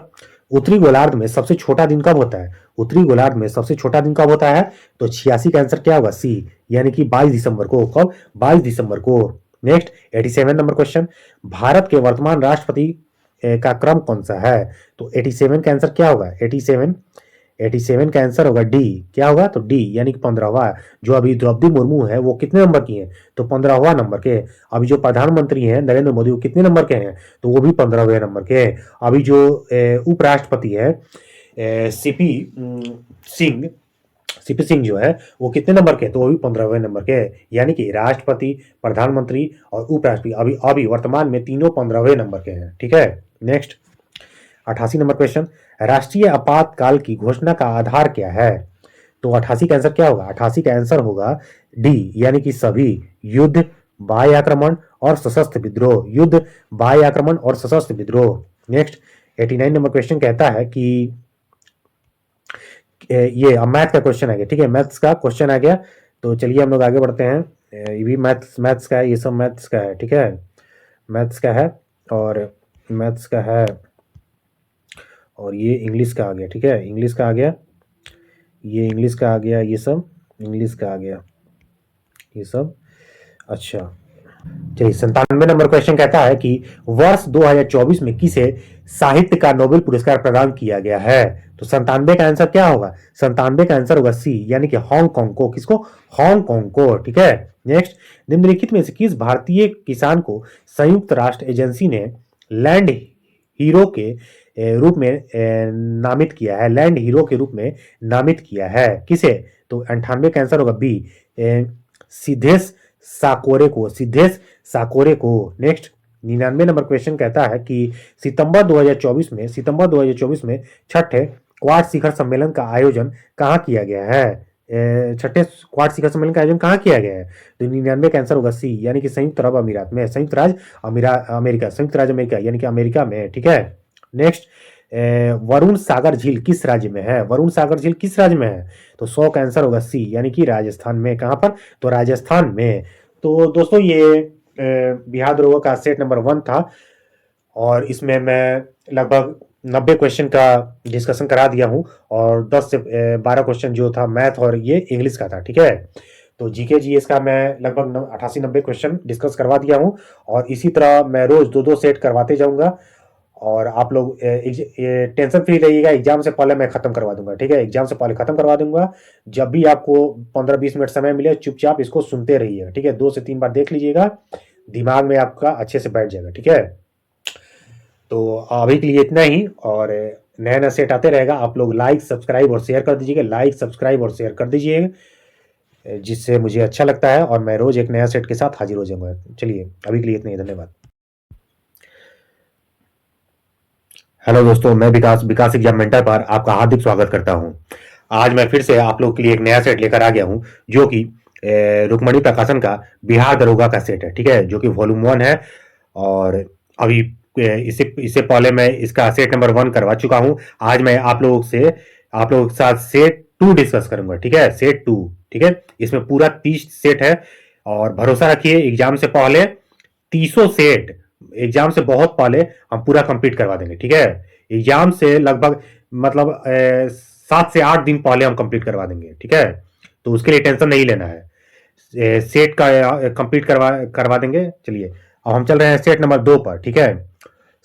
उत्तरी गोलार्ध में सबसे छोटा दिन कब होता है? उत्तरी गोलार्ध में सबसे छोटा दिन कब होता है? तो 86 का आंसर क्या होगा? सी, यानी कि 22 दिसंबर को। कब? 22 दिसंबर को। नेक्स्ट 87 नंबर क्वेश्चन, भारत के वर्तमान राष्ट्रपति का क्रम कौन सा है? तो 87 का आंसर क्या होगा? 87 का आंसर होगा डी। क्या होगा? तो डी, यानी कि 15वां। जो अभी द्रौपदी मुर्मू है वो कितने नंबर की हैं? तो 15वां नंबर के। अभी जो प्रधानमंत्री हैं नरेंद्र मोदी, वो कितने नंबर के हैं? तो वो भी 15वें नंबर के हैं। अभी जो उपराष्ट्रपति है सीपी सिंह, सीपी सिंह जो है वो कितने नंबर के? तो वो भी 15वें नंबर के। यानी कि राष्ट्रपति, प्रधानमंत्री और उपराष्ट्रपति अभी अभी वर्तमान में तीनों 15वें नंबर के हैं। ठीक है। नेक्स्ट 88 नंबर क्वेश्चन, राष्ट्रीय आपातकाल की घोषणा का आधार क्या है? तो 88 का आंसर क्या होगा? 88 का आंसर होगा डी, यानी कि सभी युद्ध, बाह्य आक्रमण और सशस्त्र विद्रोह। युद्ध, बाह्य आक्रमण और सशस्त्र विद्रोह। नेक्स्ट 89 नंबर क्वेश्चन कहता है कि ये अब मैथ का क्वेश्चन आ गया। ठीक है, मैथ्स का क्वेश्चन आ गया। तो चलिए हम लोग आगे बढ़ते हैं। ये भी मैथ्स का है, ये सब मैथ्स का है। ठीक है, मैथ्स का है और मैथ्स का है और ये इंग्लिश का आ गया। ठीक है, इंग्लिश का आ गया, ये इंग्लिश का आ गया, ये सब इंग्लिश का आ गया, ये सब। अच्छा चलिए 97 नंबर क्वेश्चन कहता है कि वर्ष 2024 में किसे साहित्य का नोबेल पुरस्कार प्रदान किया गया है? तो 97 का आंसर क्या होगा? 97 का आंसर होगा सी, यानी कि हांगकांग को। किसको? हांगकांग को। ठीक है। नेक्स्ट, निम्नलिखित में से किस भारतीय किसान को संयुक्त राष्ट्र एजेंसी ने लैंड हीरो के रूप में नामित किया है? लैंड हीरो के रूप में नामित किया है किसे? तो 98 का आंसर होगा बी, सिद्धेश साकोरे को। सिद्धेश साकोरे को। नेक्स्ट 99 नंबर क्वेश्चन कहता है कि सितंबर 2024 में छठे क्वाड शिखर सम्मेलन का आयोजन कहाँ किया गया है? छठे क्वाड शिखर सम्मेलन का आयोजन कहाँ किया गया है? तो 99 का आंसर होगा सी, यानी कि संयुक्त अरब अमीरात में। संयुक्त राज्य अमेरिका, संयुक्त राज्य अमेरिका, यानी कि अमेरिका में। ठीक है। नेक्स्ट, वरुण सागर झील किस राज्य में है? वरुण सागर झील किस राज्य में है? तो 100 का आंसर होगा सी, यानी कि राजस्थान में। कहां पर? तो राजस्थान में। तो दोस्तों ये बिहार दरोगा का सेट नंबर 1 था और इसमें मैं लगभग 90 क्वेश्चन का डिस्कशन करा दिया हूं और 10 से 12 क्वेश्चन जो था मैथ और ये इंग्लिश का था। ठीक है। तो जीके जीएस का मैं लगभग 88-90 क्वेश्चन डिस्कस करवा दिया हूं और इसी तरह मैं रोज 2-2 सेट करवाते जाऊंगा और आप लोग टेंशन फ्री रहिएगा। एग्जाम से पहले मैं खत्म करवा दूंगा। ठीक है, एग्जाम से पहले खत्म करवा दूंगा। जब भी आपको 15-20 मिनट समय मिले चुपचाप इसको सुनते रहिएगा। ठीक है, 2 से 3 बार देख लीजिएगा, दिमाग में आपका अच्छे से बैठ जाएगा। ठीक है, तो अभी के लिए इतना ही और नया नया सेट आते रहेगा। आप लोग लाइक सब्सक्राइब और शेयर कर दीजिएगा। लाइक सब्सक्राइब और शेयर कर दीजिएगा, जिससे मुझे अच्छा लगता है और मैं रोज एक नया सेट के साथ हाजिर हो जाऊंगा। चलिए अभी के लिए इतना ही, धन्यवाद। हेलो दोस्तों, मैं विकास एग्जाम मेंटर पर आपका हार्दिक स्वागत करता हूं। आज मैं फिर से आप लोग के लिए एक नया सेट लेकर आ गया हूं जो कि रुक्मणी प्रकाशन का बिहार दरोगा का सेट है। ठीक है, जो कि वॉल्यूम 1 है और अभी इससे पहले मैं इसका सेट नंबर 1 करवा चुका हूं। आज मैं आप लोगों के साथ सेट 2 डिस्कस करूंगा। ठीक है, सेट 2। ठीक है, इसमें पूरा 30 सेट है और भरोसा रखिए एग्जाम से पहले 30 सेट एग्जाम से बहुत पहले हम पूरा कंप्लीट करवा देंगे, ठीक है। एग्जाम से लगभग मतलब 7 से 8 दिन पहले हम कंप्लीट करवा देंगे, ठीक है। तो उसके लिए टेंशन नहीं लेना है। सेट का कंप्लीट करवा देंगे। चलिए अब हम चल रहे हैं सेट नंबर 2 पर, ठीक है।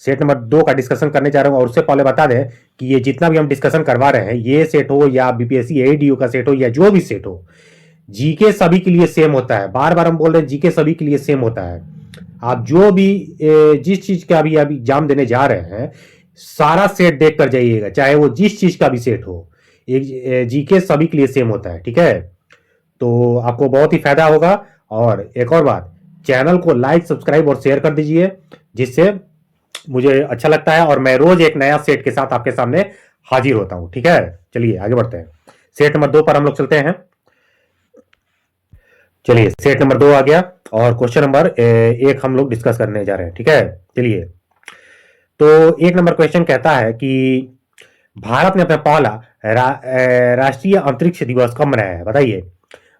सेट नंबर 2 का डिस्कशन करने जा रहा हूँ। और उससे पहले बता दें कि ये जितना भी हम डिस्कशन करवा रहे हैं, ये सेट हो या बीपीएससी एडीओ का सेट हो या जो भी सेट हो, जीके सभी के लिए सेम होता है। बार बार हम बोल रहे हैं जीके सभी के लिए सेम होता है। आप जो भी जिस चीज का भी आप एग्जाम देने जा रहे हैं, सारा सेट देख कर जाइएगा, चाहे वो जिस चीज का भी सेट हो। एक जीके सभी के लिए सेम होता है, ठीक है। तो आपको बहुत ही फायदा होगा। और एक और बात, चैनल को लाइक, सब्सक्राइब और शेयर कर दीजिए, जिससे मुझे अच्छा लगता है और मैं रोज एक नया सेट के साथ आपके सामने हाजिर होता हूं, ठीक है। चलिए आगे बढ़ते हैं। सेट नंबर 2 पर हम लोग चलते हैं। चलिए सेट नंबर 2 आ गया और क्वेश्चन नंबर 1 हम लोग डिस्कस करने जा रहे हैं, ठीक है। चलिए, तो 1 नंबर क्वेश्चन कहता है कि भारत ने अपना पहला राष्ट्रीय अंतरिक्ष दिवस कब मनाया है, बताइए।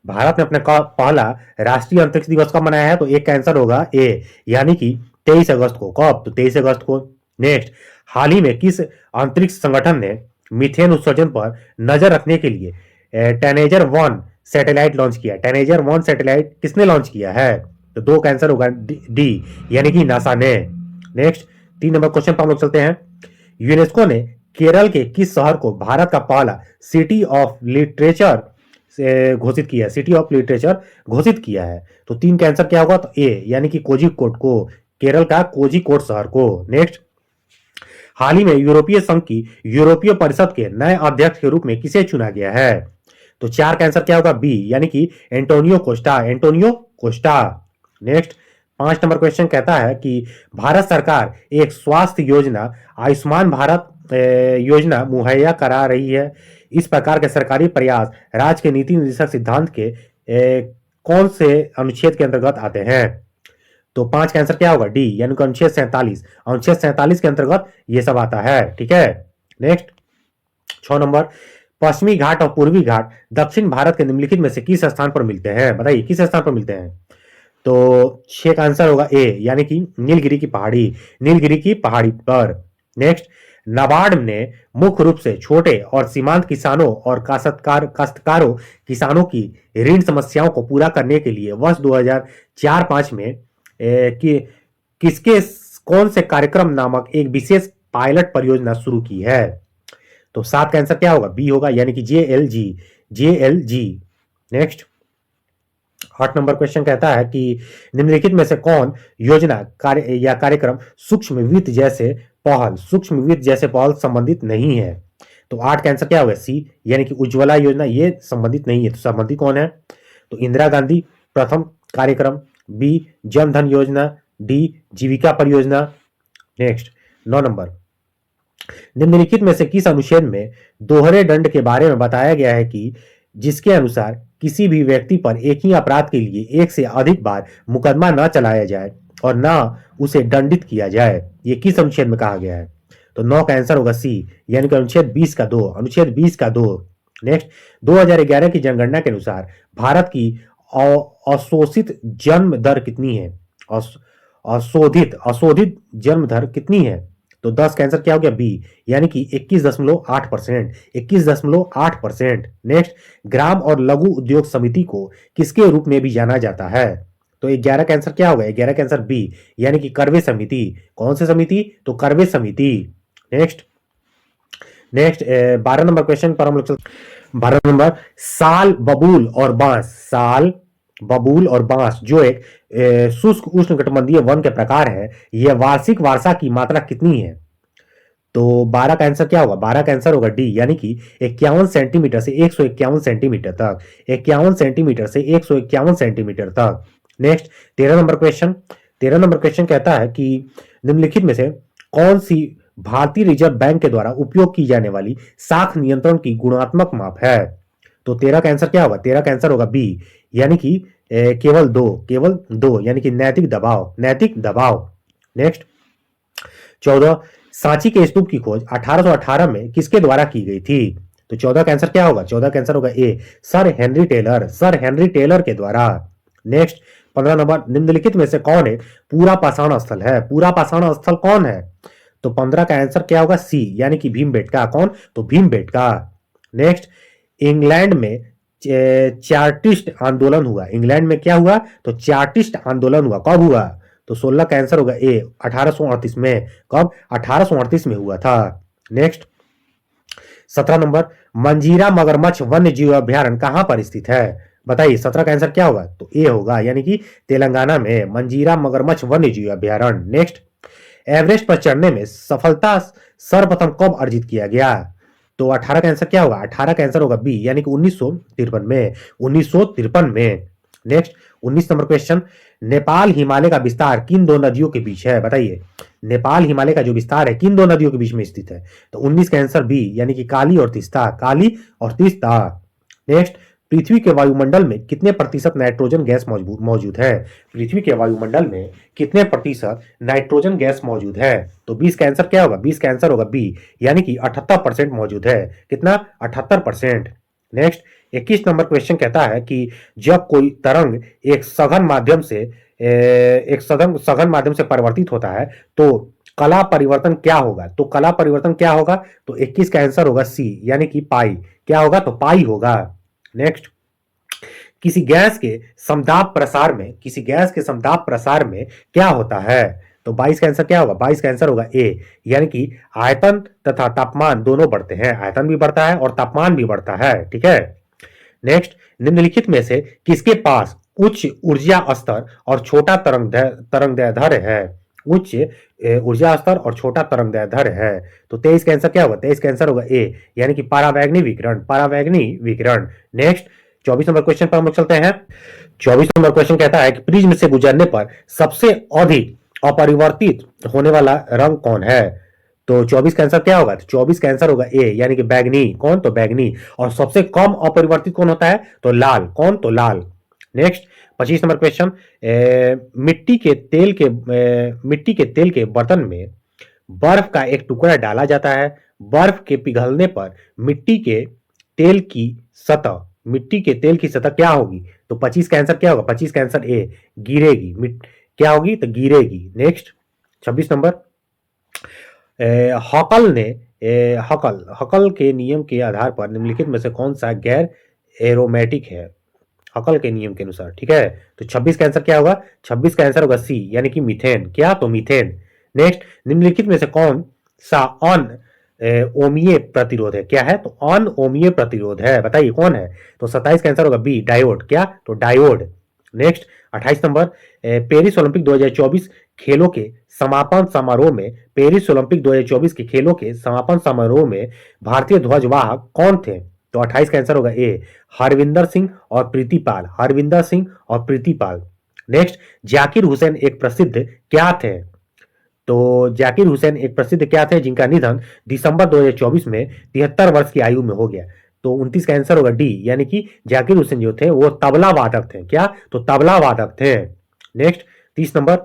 भारत ने अपना पहला राष्ट्रीय अंतरिक्ष दिवस कब मनाया है? तो एक का आंसर होगा ए, यानी कि 23 अगस्त को। कब? तो 23 अगस्त को। नेक्स्ट, हाल ही में किस अंतरिक्ष संगठन ने मीथेन उत्सर्जन पर नजर रखने के लिए टैनेजर 1 सैटेलाइट लॉन्च किया? टैनेजर 1 सैटेलाइट किसने लॉन्च किया है? तो 2 का आंसर होगा डी, यानी कि नासा ने। नेक्स्ट, 3 नंबर क्वेश्चन पर हम लोग चलते हैं। यूनेस्को ने केरल के किस शहर को भारत का पहला सिटी ऑफ लिटरेचर से घोषित किया है? सिटी ऑफ लिटरेचर घोषित किया है। तो 3 का आंसर क्या होगा? तो ए, यानी कि कोझिकोड को, केरल का कोझिकोड शहर को। नेक्स्ट, हाल ही में यूरोपीय संघ की यूरोपीय परिषद के नए अध्यक्ष के रूप में किसे चुना गया है? तो 4 का आंसर क्या होगा? बी, यानी कि Antonio Costa. Antonio Costa. Next, 5 number question कहता है कि भारत सरकार एक स्वास्थ्य योजना आयुष्मान भारत योजना मुहैया करा रही है। इस प्रकार के सरकारी प्रयास राज्य के नीति निर्देशक सिद्धांत के कौन से अनुच्छेद के अंतर्गत आते हैं? तो 5 का आंसर क्या होगा? डी, यानी कि अनुच्छेद 47। अनुच्छेद 47 के अंतर्गत ये सब आता है, ठीक है। नेक्स्ट, 6 नंबर, पश्चिमी घाट और पूर्वी घाट दक्षिण भारत के निम्नलिखित में से किस स्थान पर मिलते हैं? बताइए किस स्थान पर मिलते हैं? तो 6 का आंसर होगा ए, यानी कि नीलगिरी की पहाड़ी, नीलगिरी की पहाड़ी पर। नेक्स्ट, नाबार्ड ने मुख्य रूप से छोटे और सीमांत किसानों और काश्तकारों किसानों की ऋण समस्याओं को पूरा करने के लिए वर्ष 2004-5 में किसके कौन से कार्यक्रम नामक एक विशेष पायलट परियोजना शुरू की है? तो 7 का आंसर क्या होगा? बी होगा, यानी कि JLG, JLG। Next, 8 number question कहता है कि निम्नलिखित में से कौन योजना कार्य या कार्यक्रम सूक्ष्म वित्त जैसे पहल संबंधित नहीं है? तो 8 का आंसर क्या होगा? सी, यानी कि उज्ज्वला योजना ये संबंधित नहीं है। तो संबंधित कौन है? तो इंदिरा गांधी प्रथम कार्यक्रम, बी जन धन योजना, डी जीविका परियोजना। नेक्स्ट, 9 नंबर, निम्नलिखित में से किस अनुच्छेद में दोहरे दंड के बारे में बताया गया है कि जिसके अनुसार किसी भी व्यक्ति पर एक ही अपराध के लिए एक से अधिक बार मुकदमा न चलाया जाए और न उसे दंडित किया जाए? ये किस अनुच्छेद में कहा गया है? तो 9 का आंसर होगा सी, यानी कि अनुच्छेद 20 का 2। अनुच्छेद 20 का 2। नेक्स्ट, 2011 की जनगणना के अनुसार भारत की अशोषित जन्म दर कितनी है? अशोधित जन्म दर कितनी है? तो 10 का आंसर क्या हो गया? बी, यानी कि 21.8%। 21.8%। नेक्स्ट, ग्राम और लघु उद्योग समिति को किसके रूप में भी जाना जाता है? तो 11 का आंसर क्या होगा? 11 का आंसर बी, यानी कि करवे समिति। कौन सी समिति? तो करवे समिति। नेक्स्ट, 12 नंबर क्वेश्चन पर हम लोग 12 नंबर, साल बबूल और बांस जो एक शुष्क उष्णकटिबंधीय वन के प्रकार है, यह वार्षिक वर्षा की मात्रा कितनी है? तो 12 का आंसर क्या होगा? 12 का आंसर होगा डी, यानी कि 51 सेंटीमीटर से 151 सेंटीमीटर तक। 51 सेंटीमीटर से 151 सेंटीमीटर तक। नेक्स्ट, 13 नंबर क्वेश्चन कहता है कि निम्नलिखित में से कौन सी भारतीय रिजर्व बैंक के द्वारा उपयोग की जाने वाली साख नियंत्रण की गुणात्मक माप है? तो 13 का आंसर क्या होगा? 13 का आंसर होगा बी, यानी कि केवल दो, यानी कि नैतिक दबाव। नेक्स्ट, 14, सांची के स्तूप की खोज 1818 में किसके द्वारा की गई थी? तो 14 का आंसर क्या होगा? 14 का आंसर होगा ए, सर हेनरी टेलर के द्वारा। नेक्स्ट, 15 नंबर, निम्नलिखित में से कौन एक पूरा पाषाण स्थल है? पूरा पाषाण स्थल कौन है? तो 15 का आंसर क्या होगा? सी, यानी कि भीमबेटका। कौन? तो भीमबेटका। नेक्स्ट, इंग्लैंड में चार्टिस्ट आंदोलन हुआ। इंग्लैंड में क्या हुआ? तो चार्टिस्ट आंदोलन हुआ। कब हुआ? तो 16 का आंसर होगा ए, 1838 में। कब? 1838 में हुआ था। नेक्स्ट, 17 नंबर, मंजीरा मगरमच्छ वन्य जीव अभ्यारण्य कहां पर स्थित है? बताइए, 17 का आंसर क्या होगा? तो ए होगा, यानी कि तेलंगाना में मंजीरा मगरमच्छ वन्य जीव अभ्यारण्य। नेक्स्ट, एवरेस्ट पर चढ़ने में सफलता सर्वप्रथम कब अर्जित किया गया? तो 18 का आंसर क्या होगा? 18 का आंसर होगा बी, यानी कि 1953 में। 1953 में। Next, 19 number question, Nepal Himalaya का विस्तार किन दो नदियों के बीच है? बताइए, नेपाल हिमालय का जो विस्तार है किन दो नदियों के बीच में स्थित है? तो 19 का आंसर बी, यानी कि काली और तीस्ता। काली और तीस्ता। नेक्स्ट, पृथ्वी के वायुमंडल में कितने प्रतिशत नाइट्रोजन गैस मौजूद है? पृथ्वी के वायुमंडल में कितने प्रतिशत नाइट्रोजन गैस मौजूद है? तो 20 का आंसर क्या होगा? 20 का आंसर होगा बी, यानी कि 78% मौजूद है। कितना? 78%। नेक्स्ट, 21 नंबर क्वेश्चन कहता है कि जब कोई तरंग एक सघन माध्यम से परिवर्तित होता है तो कला परिवर्तन क्या होगा? तो कला परिवर्तन क्या होगा? तो 21 का आंसर होगा सी, यानी कि पाई। क्या होगा? तो पाई होगा। नेक्स्ट, किसी गैस के समदाब प्रसार में क्या होता है? तो 22 का आंसर क्या होगा? 22 का आंसर होगा ए, यानी कि आयतन तथा तापमान दोनों बढ़ते हैं। आयतन भी बढ़ता है और तापमान भी बढ़ता है। ठीक है। नेक्स्ट, निम्नलिखित में से किसके पास उच्च ऊर्जा स्तर और छोटा तरंगदैर्ध्य है? उच्च ऊर्जा स्तर और छोटा तरंगदैर्ध्य है। तो 23 का आंसर क्या होगा? 23 का आंसर होगा ए, यानी कि परावैंगनी विकिरण। नेक्स्ट, 24 नंबर क्वेश्चन पर हम लोग चलते हैं। 24 नंबर क्वेश्चन कहता है कि प्रिज्म से गुजरने पर सबसे अधिक अपरिवर्तित होने वाला रंग कौन है? तो 24 का आंसर क्या होगा? तो 24 का आंसर होगा ए, यानी कि बैगनी। कौन? तो बैगनी। और सबसे कम अपरिवर्तित कौन होता है? तो लाल। कौन? तो लाल। नेक्स्ट, 25 नंबर क्वेश्चन, मिट्टी के तेल के बर्तन में बर्फ का एक टुकड़ा डाला जाता है। बर्फ के पिघलने पर मिट्टी के तेल की सतह क्या होगी? तो 25 का आंसर क्या होगा? 25 का आंसर ए, गिरेगी। क्या होगी? तो गिरेगी। नेक्स्ट, 26 नंबर, हकल के नियम के आधार पर निम्नलिखित में से कौन सा गैर एरोमेटिक है? हकल के नियम के अनुसार। ठीक है। तो 26 का आंसर क्या होगा? 26 का आंसर होगा सी, यानी कि मीथेन। क्या? तो मीथेन। नेक्स्ट, निम्नलिखित में से कौन सा अनओमीय प्रतिरोध है? क्या है? तो अनओमीय प्रतिरोध है। बताइए कौन है? तो 27 का आंसर होगा बी, डायोड। क्या? तो diode. Next, 28 number, Paris Olympic 2024 खेलों के समापन समारोह में भारतीय ध्वजवाहक कौन थे? तो 28 का आंसर होगा ए, हरविंदर सिंह और प्रीतिपाल। नेक्स्ट, जाकिर हुसैन एक प्रसिद्ध क्या थे जिनका निधन दिसंबर 2024 में 73 वर्ष की आयु में हो गया? तो 29 का आंसर होगा डी, यानी कि जाकिर हुसैन जो थे वो तबला वादक थे। क्या? तो तबला वादक थे। नेक्स्ट, 30 नंबर,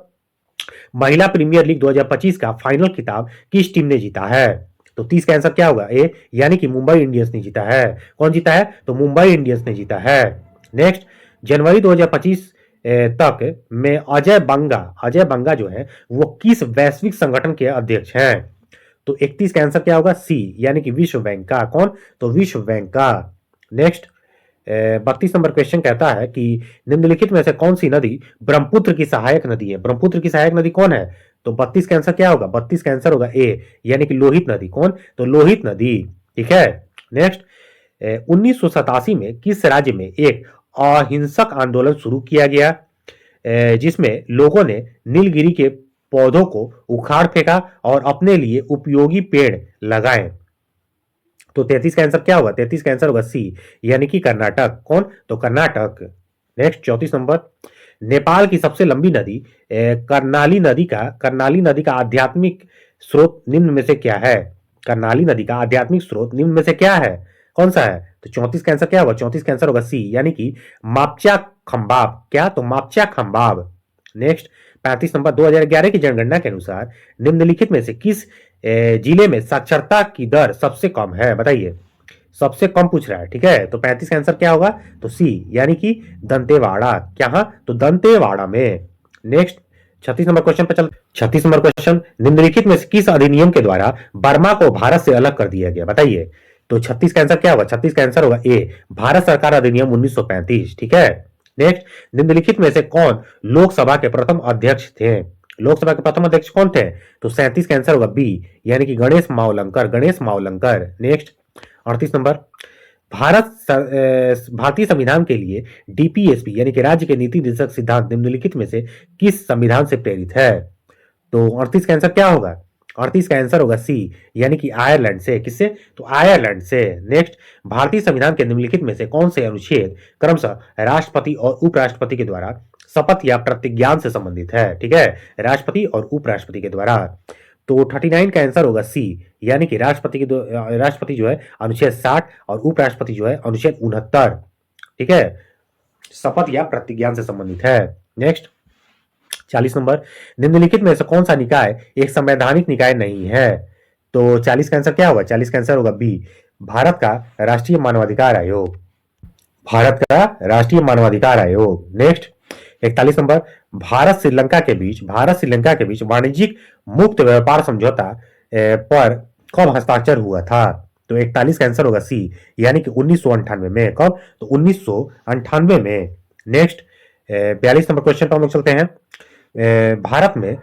महिला प्रीमियर लीग 2025 का फाइनल खिताब किस टीम ने जीता है? तो 30 का आंसर क्या होगा? ए, यानी कि मुंबई इंडियंस ने जीता है। कौन जीता है? तो मुंबई इंडियंस ने जीता है। नेक्स्ट, जनवरी 2025 तक में अजय बंगा जो है वो किस वैश्विक संगठन के अध्यक्ष हैं? तो 31 का आंसर क्या होगा? सी, यानी कि विश्व बैंक का। कौन? तो विश्व बैंक का। नेक्स्ट, 32 नंबर क्वेश्चन कहता है कि निम्नलिखित में से कौन सी नदी ब्रह्मपुत्र की सहायक नदी है? ब्रह्मपुत्र की सहायक नदी कौन है? तो 32 का आंसर क्या होगा? 32 का आंसर होगा ए, यानी कि लोहित नदी। कौन? तो लोहित नदी। ठीक है। नेक्स्ट, 1987 में किस राज्य में एक अहिंसक आंदोलन शुरू किया गया जिसमें लोगों ने नीलगिरी के पौधों को उखाड़ फेंका और अपने लिए उपयोगी पेड़ लगाए? तो 33 का आंसर क्या होगा? 33 का आंसर होगा सी, यानी कि कर्नाटक। कौन? तो कर्नाटक। नेक्स्ट, 34 नंबर, नेपाल की सबसे लंबी नदी कर्णाली नदी का आध्यात्मिक स्रोत निम्न में से क्या है? कर्णाली नदी का आध्यात्मिक स्रोत निम्न में से क्या है? कौन सा है? तो 34 का आंसर क्या होगा? 34 का आंसर होगा सी, यानी कि मापचा खंबाब। क्या? तो मापचा खंबाब। नेक्स्ट, 35 नंबर, 2011 की जनगणना के अनुसार निम्नलिखित में से किस जिले में साक्षरता की दर सबसे कम है? बताइए, सबसे कम पूछ रहा है, ठीक है। तो 35 का आंसर क्या होगा, तो सी यानी कि दंतेवाड़ा। क्या, तो दंतेवाड़ा में। नेक्स्ट 36 नंबर क्वेश्चन पे चल। 36 नंबर क्वेश्चन, निम्नलिखित में से किस अधिनियम के द्वारा बर्मा को भारत से अलग कर दिया गया, बताइए। तो 36 का आंसर क्या होगा, 36 का आंसर होगा ए, भारत सरकार अधिनियम 1935, ठीक है। नेक्स्ट, निम्नलिखित में से कौन लोकसभा के प्रथम अध्यक्ष थे। लोकसभा के प्रथम अध्यक्ष कौन थे, तो 37 का आंसर होगा बी, यानी कि गणेश मावलंकर, गणेश मावलंकर। नेक्स्ट 38 नंबर, भारतीय संविधान के लिए डीपीएसपी यानी कि राज्य के नीति निर्देशक सिद्धांत निम्नलिखित में से किस संविधान से प्रेरित है। तो 38 का आंसर क्या होगा, 38 का आंसर होगा सी, यानी कि आयरलैंड से। किससे, तो आयरलैंड से। नेक्स्ट, भारतीय संविधान के निम्नलिखित में से कौन से अनुच्छेद क्रमशः राष्ट्रपति और उपराष्ट्रपति के द्वारा शपथ या प्रतिज्ञान से संबंधित है, ठीक है, राष्ट्रपति और उपराष्ट्रपति के द्वारा। तो 39 का आंसर होगा सी, यानी कि राष्ट्रपति जो है अनुच्छेद 60 और उपराष्ट्रपति जो है अनुच्छेद 69, ठीक है, शपथ या प्रतिज्ञान से संबंधित है। नेक्स्ट 40 नंबर, निम्नलिखित में से कौन सा निकाय एक संवैधानिक निकाय नहीं है। तो 40 का आंसर क्या होगा, 40 का आंसर होगा बी, भारत का राष्ट्रीय मानवाधिकार आयोग, भारत का राष्ट्रीय मानवाधिकार आयोग। नेक्स्ट 41 नंबर, भारत श्रीलंका के बीच वाणिज्यिक मुक्त व्यापार समझौता पर कब हस्ताक्षर हुआ था। तो 41 का आंसर होगा सी, यानी कि 1998 में। कब, तो 1998 में। नेक्स्ट 42 नंबर क्वेश्चन पर हम लोग चलते हैं। भारत में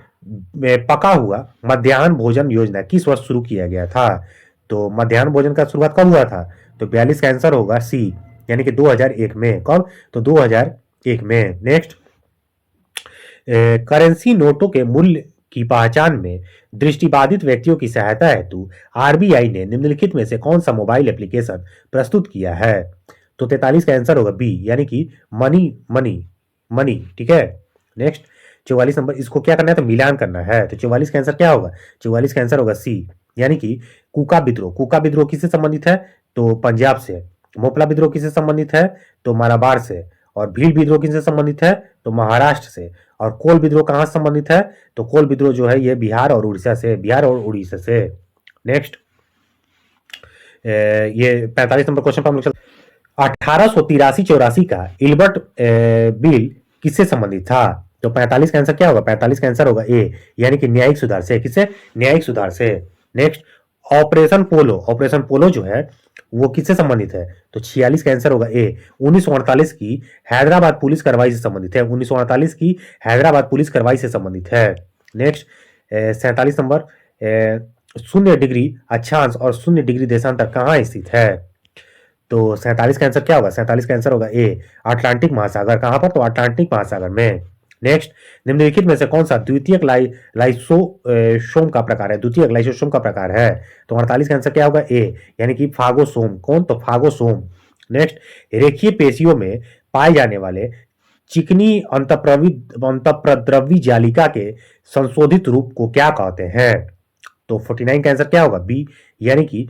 पका हुआ मध्याह्न भोजन योजना किस वर्ष शुरू किया गया था। तो मध्याह्न भोजन का शुरुआत कब हुआ था, तो 42 का आंसर होगा सी, यानी कि 2001 में। कब, तो 2001 में। नेक्स्ट, करेंसी नोटों के मूल्य की पहचान में दृष्टिबाधित व्यक्तियों की सहायता हेतु आरबीआई ने निम्नलिखित में से कौन सा मोबाइल एप्लीकेशन प्रस्तुत किया है। तो 43 का आंसर होगा बी, यानी कि मनी, ठीक है। नेक्स्ट 44 नंबर, इसको क्या करना है, तो मिलान करना है। तो 44 का आंसर क्या होगा, 44 का आंसर होगा सी, यानी कि कुका विद्रोह किससे संबंधित है, तो पंजाब से। मोपला विद्रोह किससे संबंधित है, तो मालाबार से। और भील विद्रोह किससे संबंधित है, तो महाराष्ट्र से। और कोल विद्रोह कहां से संबंधित है, तो कोल विद्रोह जो है ये बिहार और उड़ीसा से। नेक्स्ट ये 45 नंबर क्वेश्चन पर हम लोग चलते हैं। 1883-84 का इल्बर्ट बिल किससे संबंधित था। तो 45 का आंसर क्या होगा, 45 का आंसर होगा ए, यानी कि न्यायिक सुधार से। किससे, न्यायिक सुधार से। नेक्स्ट, ऑपरेशन पोलो जो है वो किससे संबंधित है, तो 46 का आंसर होगा ए, 1948 की हैदराबाद पुलिस कार्रवाई से संबंधित है। 1948 की हैदराबाद पुलिस कार्रवाई से संबंधित है। नेक्स्ट 47 नंबर, 0 डिग्री अक्षांश और 0 डिग्री देशांतर कहाँ स्थित है। तो 47 का आंसर क्या होगा, 47 का आंसर होगा ए, अटलांटिक महासागर। कहां पर, तो अटलांटिक महासागर में। नेक्स्ट, निम्नलिखित में से कौन सा द्वितीयक लाइसोसोम का प्रकार है, द्वितीयक लाइसोसोम का प्रकार है। तो 48 का आंसर क्या होगा ए, यानी कि फागोसोम। कौन, तो फागोसोम। नेक्स्ट, रेखीय पेशियों में पाए जाने वाले चिकनी अंतःप्रद्रवी जालिका के संशोधित रूप को क्या कहते हैं। तो 49 का आंसर क्या होगा, बी, यानी कि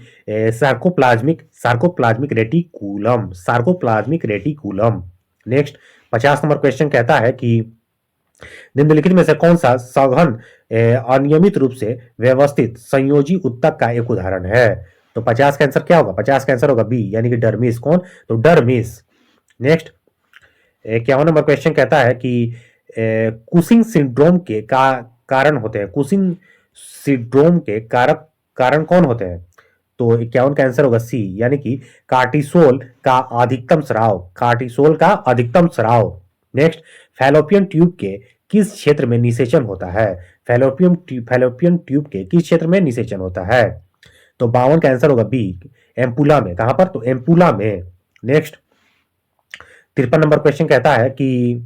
sarcoplasmic reticulum. Next 50 number question कहता है कि निम्नलिखित में से कौन सा सघन अनियमित रूप से व्यवस्थित संयोजी उत्तक का एक उदाहरण है। तो 50 का आंसर क्या होगा, 50 का आंसर होगा बी, यानी कि डर्मिस। कौन, तो डर्मिस। नेक्स्ट 51 नंबर क्वेश्चन कहता है कि कुशिंग सिंड्रोम के कारण होते हैं, कुशिंग सिंड्रोम के कारण कौन होते हैं। तो 51 का आंसर होगा सी, यानी कि कार्टिसोल का अधिकतम स्राव। नेक्स्ट, फैलोपियन ट्यूब के किस क्षेत्र में निषेचन होता है। फैलोपियन ट्यूब के किस क्षेत्र में निषेचन होता है। तो 52 का आंसर होगा बी, एम्पुला में। कहां पर, तो एम्पुला में। नेक्स्ट 53 नंबर क्वेश्चन कहता है कि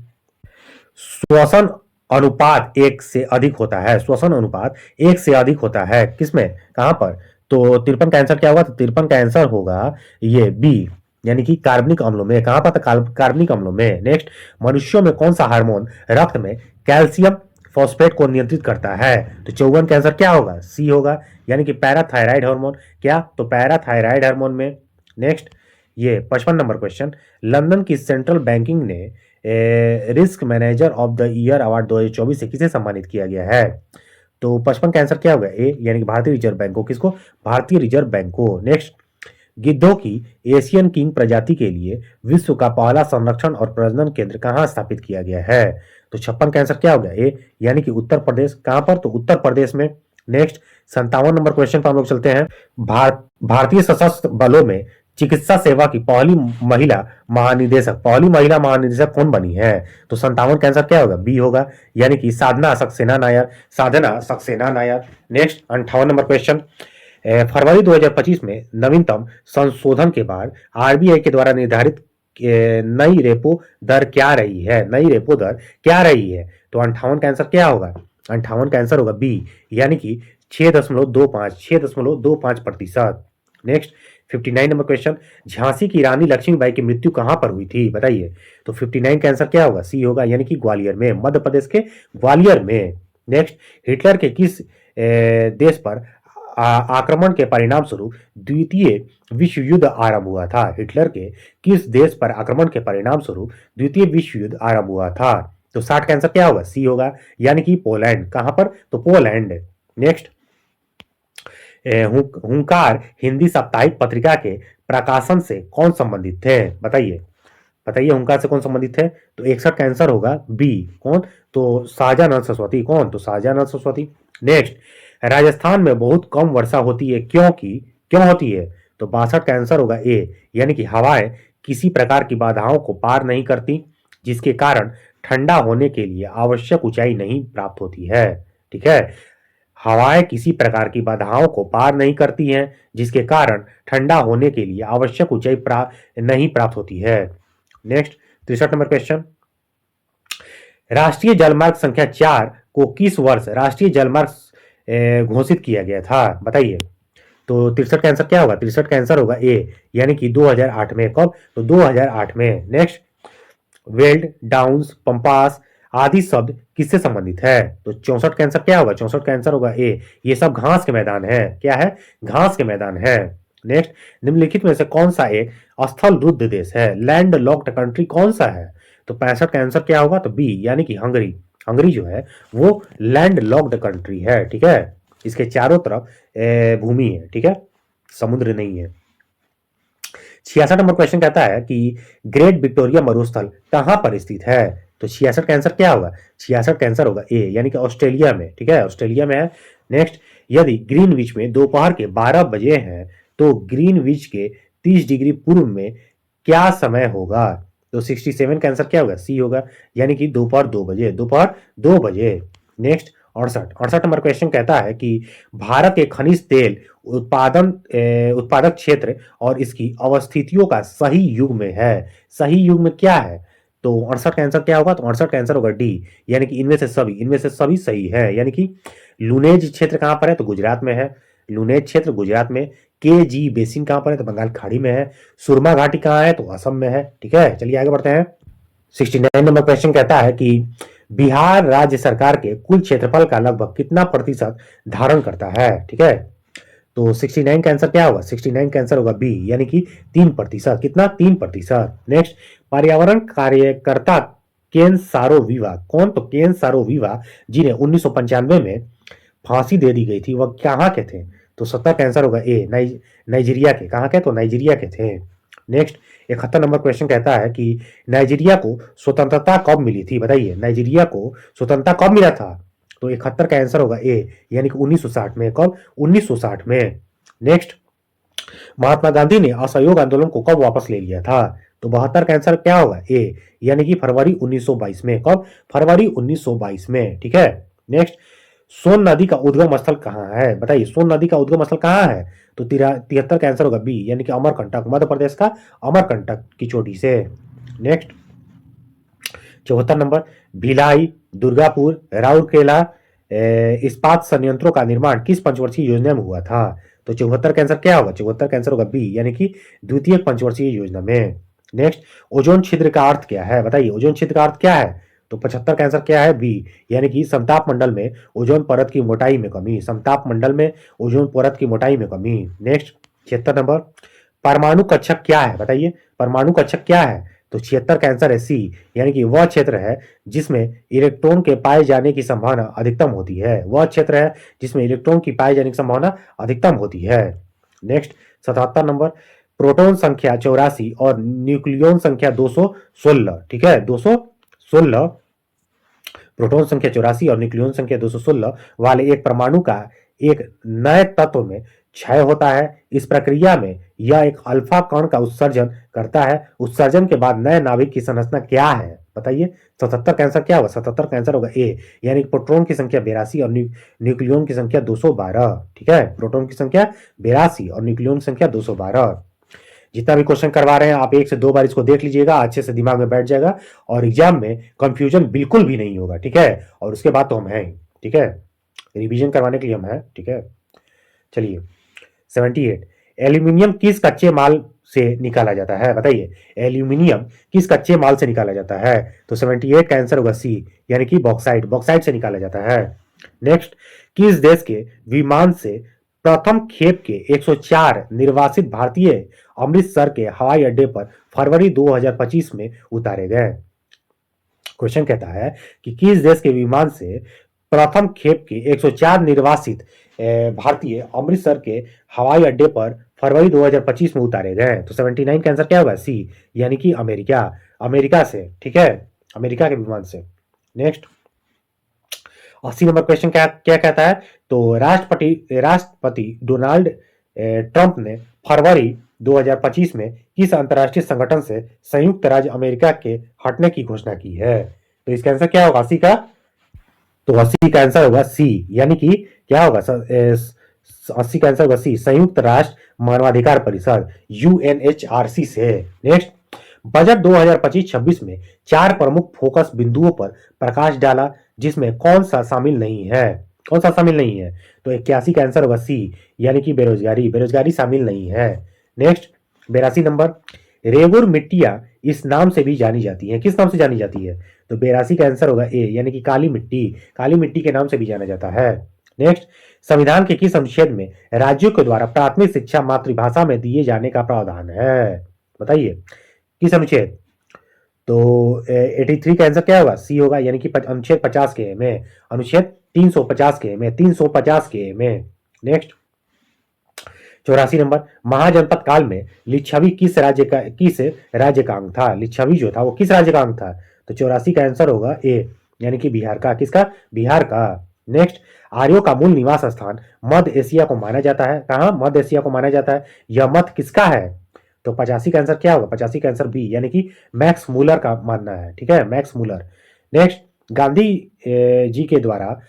श्वसन अनुपात 1 से अधिक होता है, श्वसन अनुपात 1 से अधिक होता है किसमें, कहां पर। तो 53 का आंसर क्या होगा, तो 53 का आंसर होगा ये बी, यानी कि कार्बनिक अम्लों में। कहां पर, तो कार्बनिक अम्लों में। नेक्स्ट, मनुष्यों में कौन सा हार्मोन रक्त में कैल्शियम फॉस्फेट को नियंत्रित करता है। तो 54 का आंसर क्या होगा, सी होगा, यानी कि पैराथायराइड हार्मोन। क्या, तो पैराथायराइड हार्मोन में। नेक्स्ट ये 55 नंबर क्वेश्चन, लंदन की सेंट्रल बैंकिंग ने risk manager of the year award 2024 से किसे सम्मानित किया गया है। तो 55 का आंसर क्या होगा, ए, यानी कि भारतीय रिजर्व बैंक को। किसको, भारतीय रिजर्व बैंक को। नेक्स्ट गिद्धों की एशियन किंग प्रजाति के लिए विश्व का पहला संरक्षण और प्रजनन केंद्र कहाँ स्थापित किया गया है? तो 56 का आंसर क्या हो गया? ए यानी कि उत्तर प्रदेश। कहां पर? तो उत्तर प्रदेश में। नेक्स्ट 57 नंबर क्वेश्चन पर हम लोग चलते हैं। भारतीय सशस्त्र बलों में चिकित्सा सेवा की पहली महिला महानिदेशक कौन बनी है? तो 57 का आंसर क्या होगा? बी होगा, यानी कि Sadhana Saxena Nair. Next 58 number question. फरवरी 2025 में नवीनतम संशोधन के बाद आरबीआई के द्वारा निर्धारित नई रेपो दर क्या रही है? तो 58 का आंसर क्या होगा? 58 का आंसर होगा बी, यानी कि 6.25%। Next 59 number question. झांसी की रानी लक्ष्मीबाई की मृत्यु कहां पर हुई थी? बताइए। तो 59 का आंसर क्या होगा? सी होगा, यानी कि ग्वालियर में, मध्य प्रदेश के ग्वालियर में। नेक्स्ट हिटलर के किस देश पर आक्रमण के परिणाम स्वरूप द्वितीय विश्व युद्ध आरंभ हुआ था? हिटलर के किस देश पर आक्रमण के परिणाम स्वरूप द्वितीय विश्व युद्ध आरंभ हुआ था? तो 60 का आंसर क्या होगा? सी होगा, यानी कि पोलैंड। कहां पर? तो पोलैंड। नेक्स्ट हुंकार हिंदी साप्ताहिक पत्रिका के प्रकाशन से कौन संबंधित थे? बताइए हुंकार से कौन संबंधित है? तो 61 का आंसर होगा बी। कौन? तो शाहजहां सरस्वती। कौन? तो शाहजहां सरस्वती। नेक्स्ट राजस्थान में बहुत कम वर्षा होती है, क्यों होती है? तो 62 का आंसर होगा ए, यानी कि हवाएं किसी प्रकार की बाधाओं को पार नहीं करती, जिसके कारण ठंडा होने के लिए आवश्यक ऊंचाई नहीं प्राप्त होती है। ठीक है, हवाएं किसी प्रकार की बाधाओं को पार नहीं करती हैं, जिसके कारण ठंडा होने के लिए आवश्यक ऊंचाई नहीं प्राप्त होती है। Next 63 number question. राष्ट्रीय जलमार्ग संख्या 4 को किस वर्ष राष्ट्रीय जलमार्ग घोषित किया गया था? बताइए। तो 63 का आंसर क्या होगा? 63 का आंसर होगा ए, यानी कि 2008 में। कब? तो 2008 में। नेक्स्ट वेल्ड, डाउन्स, पंपास आदि शब्द किससे संबंधित है? तो 64 का आंसर क्या होगा? 64 का आंसर होगा ए, ये सब घास के मैदान है। क्या है? घास के मैदान है। नेक्स्ट निम्नलिखित में से कौन सा एक स्थल रुद्ध देश है? लैंड लॉक्ड कंट्री कौन सा है? तो 65 का आंसर क्या होगा? तो बी, यानी कि हंगरी जो है वो लैंड लॉक्ड कंट्री है। ठीक है, इसके चारों तरफ भूमि है। ठीक है, समुद्र नहीं है। 66 नंबर क्वेश्चन कहता है कि ग्रेट विक्टोरिया मरुस्थल कहां पर स्थित है? तो 66 का आंसर क्या होगा? 66 का आंसर होगा ए, यानी कि ऑस्ट्रेलिया में। ठीक है, ऑस्ट्रेलिया में है। नेक्स्ट यदि ग्रीनविच में दोपहर के 12 बजे हैं तो ग्रीनविच के 30 डिग्री पूर्व में क्या समय होगा? तो 67 का आंसर क्या होगा? सी होगा, यानी कि दोपहर 2 बजे। नेक्स्ट 68 नंबर क्वेश्चन कहता है कि भारत के खनिज तेल उत्पादक क्षेत्र और इसकी अवस्थितियों का सही युग में है। सही युग में क्या है? तो 68 का आंसर क्या होगा? तो 68 का आंसर होगा डी, यानी कि इनमें से सभी सही है। यानी कि लुनेज क्षेत्र कहां पर है? तो गुजरात में है। लुनेज क्षेत्र गुजरात में। के जी बेसिन कहां पर है? तो बंगाल खाड़ी में है। सुरमा घाटी कहां है? तो असम में है। ठीक है, चलिए आगे बढ़ते हैं। 69 नंबर क्वेश्चन कहता है कि बिहार राज्य सरकार के कुल क्षेत्रफल का लगभग कितना प्रतिशत धारण करता है? ठीक है, तो 69 का आंसर क्या होगा? 69 का आंसर होगा बी, यानी कि 3%। कितना? 3%। नेक्स्ट पर्यावरण कार्यकर्ता केन सारो वीवा। कौन? तो केन सारो वीवा, जिन्हें 1995 में फांसी दे दी गई थी, वह कहाँ के थे? तो 70 का आंसर होगा ए, नाइजीरिया के। कहाँ के? तो नाइजीरिया के थे। नेक्स्ट 71 नंबर क्वेश्चन कहता है कि नाइजीरिया को स्वतंत्रता कब मिली थी? बताइए, नाइजीरिया को स्वतंत्रता कब मिला था? तो 71 का आंसर होगा ए, यानी कि 1960 में। कब? 1960 में। नेक्स्ट महात्मा गांधी ने असहयोग आंदोलन को कब वापस ले लिया था? तो 72 का आंसर क्या होगा? ए, यानी कि फरवरी 1922 में। कब? फरवरी 1922 में। ठीक है। नेक्स्ट सोन नदी का उद्गम स्थल कहाँ है? बताइए, सोन नदी का उद्गम स्थल कहाँ है? तो 73 का आंसर होगा बी, यानी कि अमरकंटक, मध्य प्रदेश का अमरकंटक की चोटी से। नेक्स्ट 74 नंबर भिलाई, दुर्गापुर, राउरकेला इस्पात संयंत्रों का निर्माण किस पंचवर्षीय योजना में हुआ था? तो 74 का आंसर क्या होगा? 74 का आंसर होगा बी, यानी कि द्वितीय पंचवर्षीय योजना में। नेक्स्ट ओजोन छिद्र का अर्थ क्या है? बताइए, ओजोन छिद्र का अर्थ क्या है? तो 75 का आंसर क्या है? बी, यानी कि समताप मंडल में ओजोन परत की मोटाई में कमी। समताप मंडल में ओजोन परत की मोटाई में कमी। नेक्स्ट 76 नंबर परमाणु कक्षक क्या है? बताइए, परमाणु कक्षक क्या है? तो 76 का आंसर है सी, यानी कि वह क्षेत्र है जिसमें इलेक्ट्रॉन के पाए जाने की संभावना अधिकतम होती है। वह क्षेत्र है जिसमें इलेक्ट्रॉन की पाए जाने की संभावना अधिकतम होती है। नेक्स्ट 77 नंबर प्रोटॉन संख्या 84 और न्यूक्लियॉन संख्या 216। ठीक है, 216 प्रोटॉन संख्या 84 और न्यूक्लियॉन संख्या 216 वाले एक परमाणु का एक नए तत्व में क्षय होता है। इस प्रक्रिया में यह एक अल्फा कण का उत्सर्जन करता है। उत्सर्जन के बाद नए नाभिक की संरचना क्या है बताइए। 77 का आंसर क्या होगा? 77 का आंसर होगा ए, यानी प्रोटॉन की संख्या 82 और न्यूक्लियॉन की संख्या 212। ठीक है, प्रोटॉन की संख्या 82 और न्यूक्लियॉन की संख्या 212। जितना भी क्वेश्चन करवा रहे हैं आप 1 से 2 बार इसको देख लीजिएगा, अच्छे से दिमाग में बैठ जाएगा और एग्जाम में कंफ्यूजन बिल्कुल भी नहीं होगा। ठीक है, और उसके बाद तो हम हैं। ठीक है, रिवीजन करवाने के लिए हम हैं। ठीक है, चलिए 78, एल्यूमिनियम किस कच्चे माल से निकाला जाता है बताइए। एल्यूमिनियम किस कच्चे माल से निकाला जाता है? तो 78 का आंसर होगा सी, यानी कि बॉक्साइट। बॉक्साइट से निकाला जाता है। नेक्स्ट, किस देश के विमान से प्रथम खेप के 104 निर्वासित भारतीय अमृतसर के हवाई अड्डे पर फरवरी 2025 में उतारे गए? क्वेश्चन कहता है कि किस देश के विमान से प्रथम खेप के 104 निर्वासित भारतीय अमृतसर के हवाई अड्डे पर फरवरी 2025 में उतारे गए? तो 79 का आंसर क्या होगा? सी, यानी कि अमेरिका। अमेरिका से। ठीक है, अमेरिका के विमान से। नेक्स्ट, 80 नंबर क्वेश्चन क्या क्या कहता है? तो राष्ट्रपति डोनाल्ड ट्रंप ने फरवरी 2025 में किस अंतर्राष्ट्रीय संगठन से संयुक्त राज्य अमेरिका के हटने की घोषणा की है? तो इसका आंसर क्या होगा 80 का? तो 80 का आंसर होगा सी, यानी कि क्या होगा? 80 का आंसर होगा सी, संयुक्त राष्ट्र मानवाधिकार परिषद UNHRC से। नेक्स्ट, बजट 2025-26 में 4 प्रमुख फोकस बिंदुओं पर प्रकाश डाला, जिसमें कौन सा शामिल नहीं है? कौन सा शामिल नहीं है? तो 81 का आंसर होगा सी, यानी कि बेरोजगारी। बेरोजगारी शामिल नहीं है। नेक्स्ट, 82 नंबर, रेगुर मिट्टियां इस नाम से भी जानी जाती है। किस नाम से जानी जाती है? तो 82 का आंसर होगा ए, यानी कि काली मिट्टी। काली मिट्टी के नाम से भी जाना जाता है। नेक्स्ट, संविधान के किस अनुच्छेद में राज्यों के द्वारा प्राथमिक शिक्षा मातृभाषा में दिए जाने का प्रावधान है? बताइए किस अनुच्छेद? तो 83 का आंसर क्या होगा? सी होगा, यानी कि अनुच्छेद 50 के में, अनुच्छेद 350 के में, 350 के में। नेक्स्ट, 84 नंबर, महाजनपद काल में लिच्छवी किस राज्य का अंग था? लिच्छवी जो था वो किस राज्य का अंग था? तो 84 का आंसर होगा ए, यानी कि बिहार का। किसका? बिहार का। नेक्स्ट, आर्यों का मूल निवास स्थान मध्य एशिया को माना जाता है। कहां? मध्य एशिया को माना जाता है। यह मत किसका है? तो 85 का आंसर क्या होगा? 85 का आंसर बी, यानी कि मैक्स मूलर का मानना है। ठीक है, Max Muller. Next, Gandhi ji के द्वारा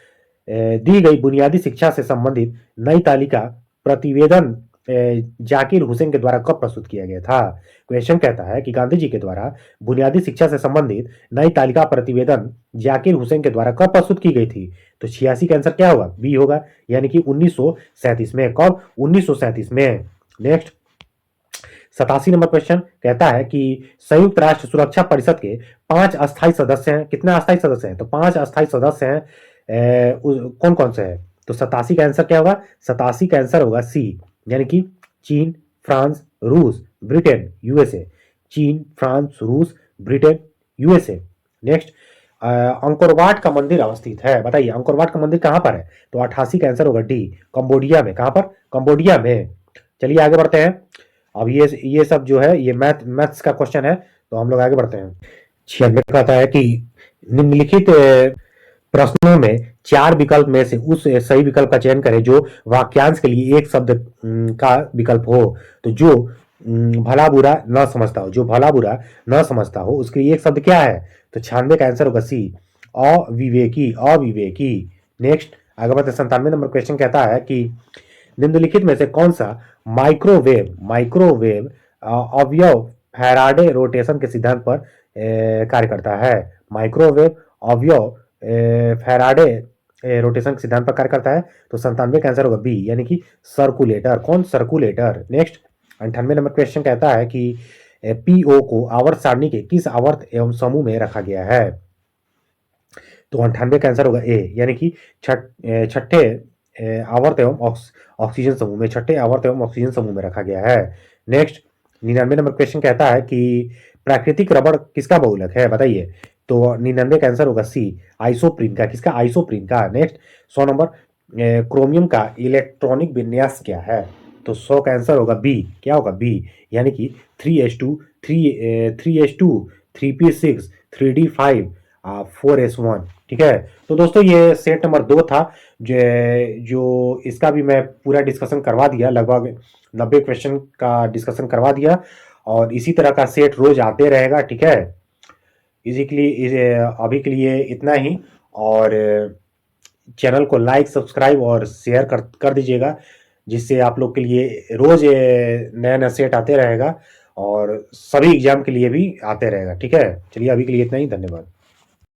दी गई बुनियादी शिक्षा से संबंधित नई तालिका प्रतिवेदन जाकिर हुसैन के द्वारा कब प्रस्तुत किया गया था? क्वेश्चन कहता है कि गांधी जी के द्वारा बुनियादी शिक्षा से संबंधित नई तालिका प्रतिवेदन जाकिर हुसैन के द्वारा कब प्रस्तुत की गई थी? तो 86 का आंसर क्या होगा? बी होगा, यानी कि 1937 में। कब? 1937 में। नेक्स्ट, 87 नंबर क्वेश्चन कहता है कि संयुक्त राष्ट्र सुरक्षा परिषद के 5 अस्थायी सदस्य हैं। कितने अस्थायी सदस्य हैं? तो 5 अस्थायी सदस्य हैं। कौन कौन से हैं? तो 87 का आंसर क्या होगा? 87 का आंसर होगा सी, यानी कि चीन, फ्रांस, रूस, ब्रिटेन, यूएसए। चीन, फ्रांस, रूस, ब्रिटेन, यूएसए। नेक्स्ट, अंकोरवाट का मंदिर अवस्थित है। बताइए अंकोरवाट का मंदिर कहां पर है? तो 88 का आंसर होगा डी, कंबोडिया में। कहां पर? कंबोडिया में। चलिए आगे बढ़ते हैं। अब ये सब जो है ये मैथ्स का क्वेश्चन है, तो हम लोग आगे बढ़ते हैं। 96 कहता है कि निम्नलिखित प्रश्नों में 4 विकल्प में से उस सही विकल्प का चयन करें जो वाक्यांश के लिए एक शब्द का विकल्प हो। तो जो भला बुरा न समझता हो, जो भला बुरा न समझता हो उसके लिए एक शब्द क्या है? तो 96 का आंसर होगा सी, अविवेकी। अविवेकी। नेक्स्ट, आगे बढ़ते 97 नंबर क्वेश्चन कहता है कि निम्नलिखित में से कौन सा माइक्रोवेव अवयव फैराडे रोटेशन के सिद्धांत पर कार्य करता है? माइक्रोवेव अवयव फैराडे रोटेशन के सिद्धांत पर कार्य करता है। तो 97 का आंसर होगा बी, यानी कि सर्कुलेटर। कौन? सर्कुलेटर। नेक्स्ट, 98 नंबर क्वेश्चन कहता है कि पीओ को आवर्त सारणी के किस आवर्त एवं समूह में रखा गया है? तो 98 का आंसर होगा ए, यानी कि छठे आवर्त एवं ऑक्सीजन समूह में, छठे आवर्त एवं ऑक्सीजन समूह में रखा गया है। नेक्स्ट, 99 नंबर क्वेश्चन कहता है कि प्राकृतिक रबड़ किसका बहुलक है? बताइए। तो 99 का आंसर होगा सी, आइसोप्रीन का। किसका? आइसोप्रीन का। नेक्स्ट, 100 नंबर, क्रोमियम का इलेक्ट्रॉनिक विन्यास क्या है? तो 100 का आंसर होगा बी। क्या होगा? बी, यानी कि 3s2, 3s2, 3p6, 3d5, 4s1। ठीक है, तो दोस्तों ये सेट नंबर 2 था, जो इसका भी मैं पूरा डिस्कशन करवा दिया, लगभग 90 क्वेश्चन का डिस्कशन करवा दिया, और इसी तरह का सेट रोज आते रहेगा। ठीक है, इसी के लिए अभी के लिए इतना ही, और चैनल को लाइक, सब्सक्राइब और शेयर कर दीजिएगा, जिससे आप लोग के लिए रोज नया नया सेट आते रहेगा, और सभी एग्जाम के लिए भी आते रहेगा। ठीक है, चलिए अभी के लिए इतना ही, धन्यवाद।